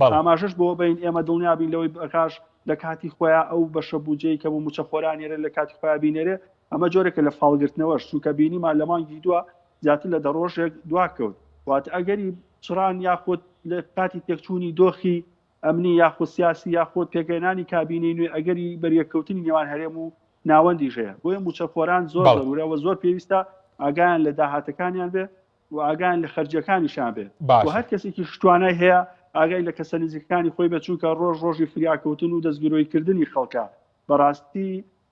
ئاماژەش بۆ بین ئێمە دڵنیابین لەوەی بەکاش لە کاتی خۆیان ئەو بەشە بودجەی کە بۆ موچەخۆرانێرە لە کاتی خۆیان بینێرێ، ئەمە جۆرێکە لە فاڵگرتنەوەش، چونکە بینیمان لە مانگی دووە زیاتر لە دەڕۆژێک دواکەوت. واتە ئەگەری چڕان یاخود لە کاتی تێکچوونی دۆخی ئەمنی یاخود سیاسی یاخود پێگەێنانی کابینەی نوێ ئەگەری بەریەکەوتنی نێوان هەرێم و ناوەندیژەیە. بۆیە موچەخۆران زۆر ضرورە و زۆر پێویستە ئاگایان لە داهاتەکانیان بێ و ئاگایان لە خەرجیەکانیشان بێ و هەر کەسێکی شتوانای هەیە ئاگای لە کەسە نزیکەکانی خۆی بە، چونکە ڕۆژی فریاکەوتن و دەستگیرۆیکردنی خەڵکە بەڕاستی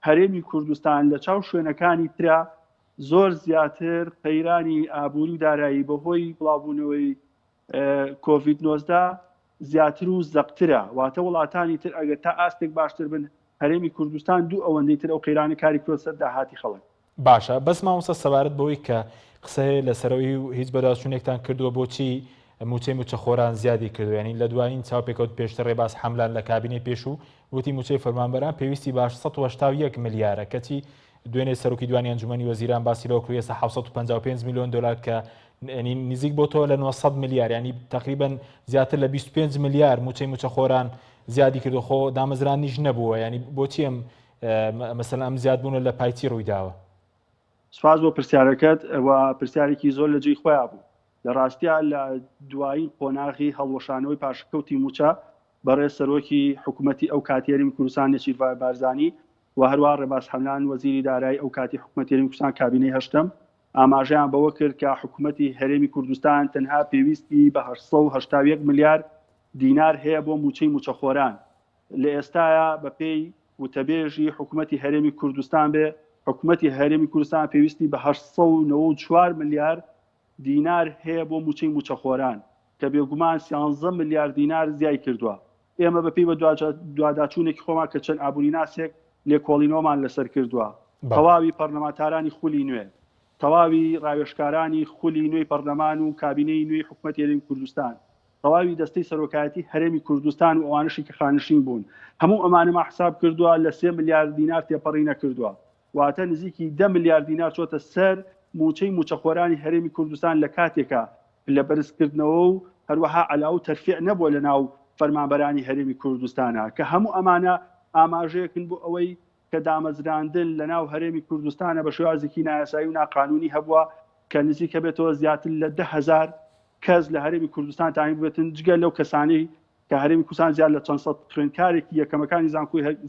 هەرێمی کوردستان لە چاو شوێنەکانی ترا زۆر زیاتر قەیرانی ئابووری و دارایی بەهۆی بڵاوبوونەوەی کۆڤید-19 زیاتر و زەقترە. واتە وڵاتانی تر ئەگەر تا ئاستێک باشتر بن، هەرێمی کوردستان دوو ئەوەندەی تر ئەو قەیرانی کاری کرۆ سەر داهاتی خەڵک. باشە، بەس مامۆستا سەبارەت بەوەی کە قسەی لەسەرەوەی و هیچ بەداچوونێکتان کردووە بۆچی موچەی موچەخۆران زیادی کردو، ینی لە دوایین چاوپێکەوت پێشتر ڕێباز حەملان لە کابینەی پێش و وتی موچەی فەرمانبەران پێویستی باش 181 ملیارە، کەچی دوێنێ سەرۆکی دوانی ئەنجومەنی وەزیران باسی لەوە کردووە 755 میلیۆن دلار کە نزیک بۆ تۆ لە 900 ملیار، ینی تقریبا زیاتر لە 25 ملیار موچەی موچەخۆران زیادی کردو. خۆ دامەزرانیش نەبووە، ینی بۆچی ئەم مەسەلەن ئەم زیادبوونە لە پایتی ڕوویداوە؟ سپاس بۆ پرسیارەکەت و پرسیارێکی زۆر لە جێی خۆیان بوو. لە ڕاستیە لە دوایی قۆناغی هەڵوەشانەوەی پاشکەوتی موچە بەڕێز سەرۆکی حکوومەتی ئەو کاتی هەرێمی کوردستان نەچیروان بارزانی و هەروە ڕێباز حەملان وەزیری دارایی ئەو کاتی حکوومەتی هەرێمی کوردستان کابینەی هەشتم ئاماژەیان بەوە کرد کە حکوومەتی هەرێمی کوردستان تەنها پێویستی بە 881 ملیار دینار هەیە بۆ موچەی موچەخۆران. لە ئێستاە بە پێی وتەبێژی حکوومەتی هەرێمی کوردستان بێ، حکوومەتی هەرێمی کوردستان پێویستی بە 894 ملیار دینار هەیە بۆ موچەی موچەخۆران کە بێگومان 13 ملیار دینار زیای کردووە. ئێمە بەپێی بە دواداچوونێکی خۆمان کە چەند ئابووری ناسێک لێکۆڵینەوەمان لەسەر کردووە، تەواوی پەرلەمانتارانی خولی نوێ، تەواوی ڕاوێژکارانی خولی نوێی پەرلەمان و کابینەی نوێی حکوومەتی هەرێمی کوردستان، تەواوی دەستەی سەرۆکایەتی هەرێمی کوردستان و ئەوانشی کە خانشین بوون، هەموو ئەمانەمە حساب کردووە لە 3 ملیار دینار تێپەڕی نەکردووە. واتە نزیکی 10 ملیار دینار چۆتە سەر موچەی موچەخۆرانی هەرێمی کوردستان لە کاتێکە لە بەرزکردنەوە و هەروەها عەلاو تەرفیع نەبووە لە ناو فەرمانبەرانی هەرێمی کوردستانە کە هەموو ئەمانە ئاماژەیەکن بۆ ئەوەی کە دامەزراندن لە ناو هەرێمی کوردستانە بە شێوازێکی نایاسایی و ناقانونی هەبووە کە نزیکە بێتەوە زیاتر لە 10,000 کەس لە هەرێمی کوردستان تاین بێتن جگە لەو کەسانی کە هەرێمی کوردستان زیاد لە 400 خوێندکارێکی یەکەمەکانی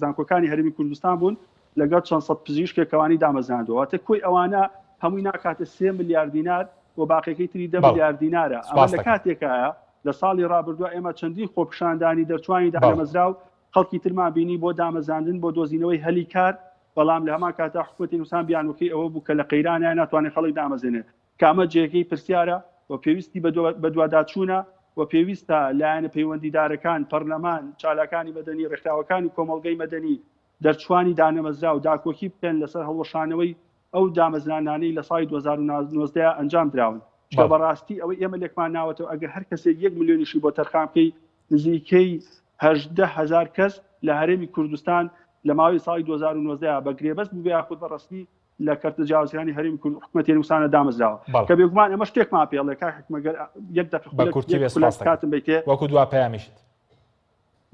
زانکۆکانی هەرێمی کوردستان بوون لەگەڵ 400 پزیشکێکەوانی دامەزراندەوە. واتە کۆی ئەوانە هەمووی ناکاتە 3 ملیار دینار و باقیەکەی تری 10 ملیار دینارە. ئەمە لە کاتێکایە لە ساڵی ڕابردووە ئێمە چەندین خۆپیشاندانی دەرچوانی دامەزرا و خەڵکی ترمان بینی بۆ دامەزاندن بۆ دۆزینەوەی هەلی کار، بەڵام لە هەمان کاتا حکوومەتی کوردستان بیانوەکەی ئەوە بوو کە لە قەیرانە ناتوانێت خەڵک دامەزێنێت کە ئەمە جێگەی پرسیارە و پێویستی بە دوواداچوونە و پێویستە لایەنە پەیوەندیدارەکان، پەرلەمان، چالاکانی مەدەنی، ڕێکخراوەکانی کۆمەڵگەی مەدەنی دەرچوانی دانەمەزرا و داکۆکی بکەن لەسەر هەڵوەشانەوەی ئەو دامەزرانانەی لە ساڵی 2019 ئەنجام دراون کە بەڕاستی ئەوەی ئێمە لێکمان ناوەتەوە ئەگەر هەر کەسێک 1 ملیۆنیشی بۆ تەرخانکەی نزیکەی 18,000 کەس لە هەرێمی کوردستان لە ماوەی ساڵی 2019 بە گرێبەست بوو یاخود بەڕاستی لە کەرتە جیاوازکردنی هەرێمی حکوومەتی هێرمستانە دامەزراوە کە بێگومان ئەمە شتێکمان پێڵێ کاکمەگەر یەک دەقیقەکاتم بیتێ وەکو دوا پەیامیشت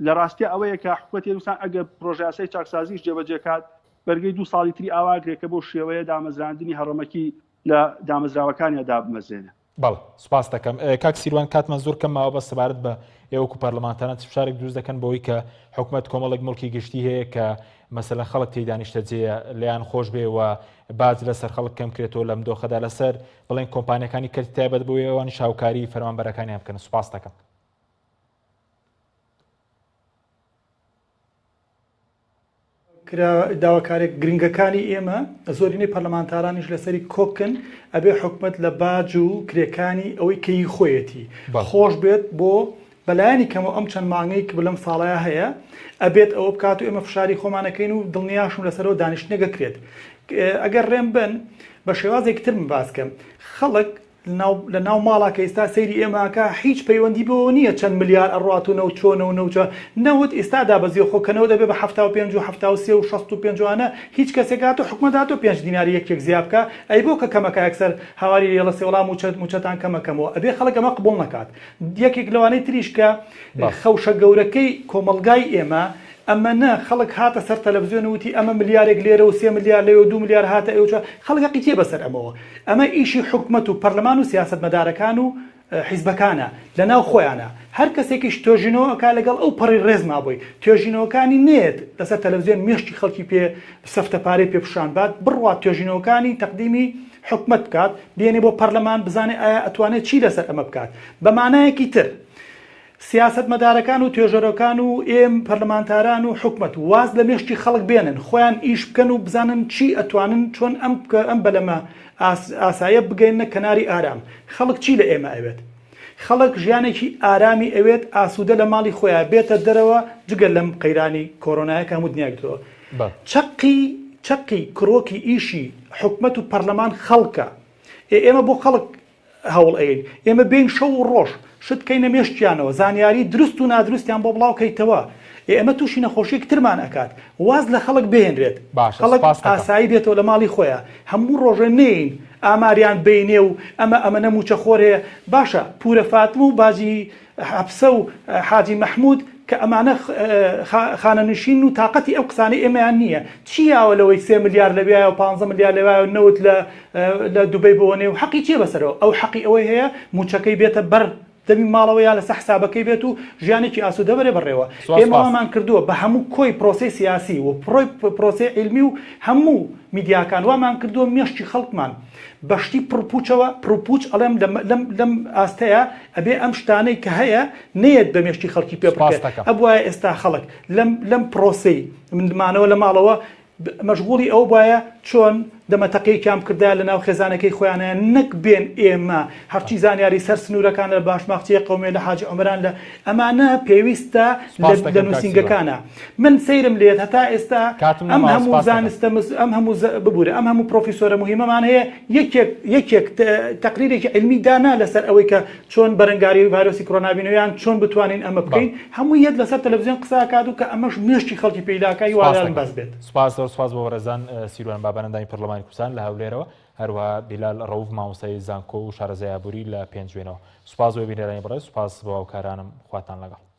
لە ڕاستی ئەوەیە کە حکوومەتی هێرمستان ئەگەر پرۆژەیاسەی چاکسازیش جێبەجێکات بەرگەی 2 ساڵی تری ئاواگرێکە بۆ شێوەیە دامەزراندنی هەڕەمەکی لە دامەزراوەکانیدا بمەزێنە. بەڵ سوپاس دەکەم کاک سیروان کاتمان زۆر کەم ماوە بە سەبارەت بە ئێوەکو پەرلەمانتانە فشارێک دروست دەکەن بەوەی کە حکوومەت کۆمەڵێک مڵکی گشتی هەیە کە مەسەلەن خەڵک تێیدا نیشتەجێیە لەیان خۆش بێ و باز لەسەر خەڵک کەم کرێتەوە لەم دۆخەدا لەسەر بڵێن کۆمپانیەکانی کەرتی تایبەت بۆ ئێوانی شاوکاری فەرمانبەرەکانیان بکەن. سوپاس دەکەم. داواکارێک گرنگەکانی ئێمە زۆرینەی پەرلەمانتارانیش لەسەری کۆکن ئەبێ حکومت لە باج و کرێکانی ئەوەی کەی خۆیەتی خۆش بێت بۆ بەلایانی کەمە ئەم چەند مانگەی کە بلەم ساڵەیە هەیە ئەبێت ئەوە بکات و ئێمە فشاری خۆمانەکەین و دڵنیاشم لەسەرەوە دانیشتنەگەکرێت. ئەگەر ڕێم بن بە شێوازێک تر من باس بکەم خەڵک لە ناو ماڵاکە ئێستا سەیری ئێماکە هیچ پەیوەندی بەوە نییە چەند ملیار ئەڕاتونە و چۆنە و نەوچە نەوت ئێستادا بەزیێ خۆکەنەوە دەبێت بە 75 و 73 و 65 هیچ کەسێکات و حکومەت و 5 دیناری یەکێک زیاد بکە ئەی بۆ کە کەمەکە یەکسەر هاواری لێڵە سێوەڵام موچەتان کەمەکەمەوە ئەبێ خەڵک ئەمە قبول نەکات. یەکێک لەوانەی تریش کە خەوشە گەورەکەی کۆمەلگای ئێمە ئەمە خەڵک هاتە سەر تەلەڤیزیۆن وتی ئەمە ملیارێک لێرە و 3 ملیار لێ و 2 ملیار هاتە ئێوە خەڵکی تێ بەسەر ئەمەوە ئەمە ئیشی حکومەت و پەرلەمان و سیاسەتمەدارەکان و حیزبەکانە لەناو خۆیانە هەر کەسێکیش تۆژینەوەکە لەگەڵ ئەو پەڕی ڕێزما بووی توێژینەوەکانی نێت لەسەر تەلەڤیزیۆن مێشتی خەڵکی پێ سەفتەپارەی پێ پیشان بات بڕوات توێژینەوەکانی تەقدیمی حکومەت بکات بێنێ بۆ پەرلەمان بزانێ ئایا ئەتوانێت چی لەسەر ئەمە بکات. بە مانایەکی تر سیاسەتمەدارەکان و توێژەرەکان و ئێم پەرلەمانتاران و حکومەت واز لە مێشتی خەڵک بێنن خۆیان ئیش بکەن و بزانن چی ئەتوانن چۆن ئەم بەلەمە ئاسایە بگەینە کەناری ئارام. خەڵک چی لە ئێمە ئەوێت؟ خەڵک ژیانێکی ئارامی ئەوێت ئاسوودە لە ماڵی خۆیان بێتە دەرەوە جگەل لەم قەیرانی کۆرۆنایەکە هەموو دنیاگرەوە. چەقی کرۆکی ئیشی حکومەت و پەرلەمان خەڵکە ئێمە بۆ خەڵک هەوڵ ئەین ئێمە بین شەو و ڕۆژ شتکەینە مێشتیانەوە زانیاری دروست و نادروستیان بۆ بڵاوکەیتەوە ئێمە تووشی نەخۆشیەک ترمان ئەکات واز لە خەڵک بهێنرێت خەڵک ئاسایی بێتەوە لە ماڵی خۆیان هەموو ڕۆژە نین ئاماریان بینێ و ئەمە نەموچە خۆرەیە باشە پورە فاتم و باجی حەبسە و حاجی مەحموود کە ئەمانە خانەنشین و تااقەتی ئەو قسانەی ئێمەیان نییە چیاوە لەوەی 3 ملیار لەویایە و 15 ملیار لەوایە و نەوت لە دوبەی بۆنێ و حەقی چێ بەسەرەوە ئەو حەقی ئەوەی هەیە موچەکەی بێتە بەر دەمی ماڵەوەیان لەسەر حسابەکەی بێت و ژیانێکی ئاسوودە بەرێ بڕێوە. ئێمەمان کردووە بە هەموو کۆی پرۆسی سیاسی و پرۆسی علمی و هەموو میدیاکان وامان کردووە مێشتی خەڵکمان بەشتی پرپوچەوە پرپوچ ئەڵێم لەم ئاستەیە ئەبێ ئەم شتانەی کە هەیە نێت بە مێشتی خەڵکی پێ بکات ئەبوایە ئێستا خەڵک لەم پرۆسی مندمانەوە لە ماڵەوە مەشغوڵی ئەو وایە چۆن دەمەتەقەیەکیان کردای لە ناو خێزانەکەی خۆیانەیە نەک بێن ئێمە هەرچی زانیاری سەر سنوورەکان لە باشماخچەیە قەومێ لە حاجی عومران لە ئەمانە پێویستە لە نووسینگەکانە من سەیرم لێت هەتا ئێستا ئەم هەموو زانستە ئەم هەموو ببوورە ئەم هەموو پرۆفیسۆرە مهمەمان هەیە یەکێک تەقریرێکی علمی دانا لەسەر ئەوەی کە چۆن بەرەنگاری ڤایرۆسی کۆرۆنابینەوەیان چۆن بتوانین ئەمە بکەین هەموو یەک لەسەر تەلەڤیزیۆن قساکات و کە ئەمەش مێشتی خەڵکی پەیداکای وادارم بەس بێت. سوپاس بۆ وەرەزان سیروان بابەنەندانی پەرلەمانی کوردستان لە هەولێرەوە هەروەها بیلال ڕەوف مامۆستای زانکۆ و شارەزای ئابووری لە پێنجوێنەوە. سوپاس بۆ بینەرانی بەڕێز سوپاس بۆ هاوکارانم خواتان لەگەڵ.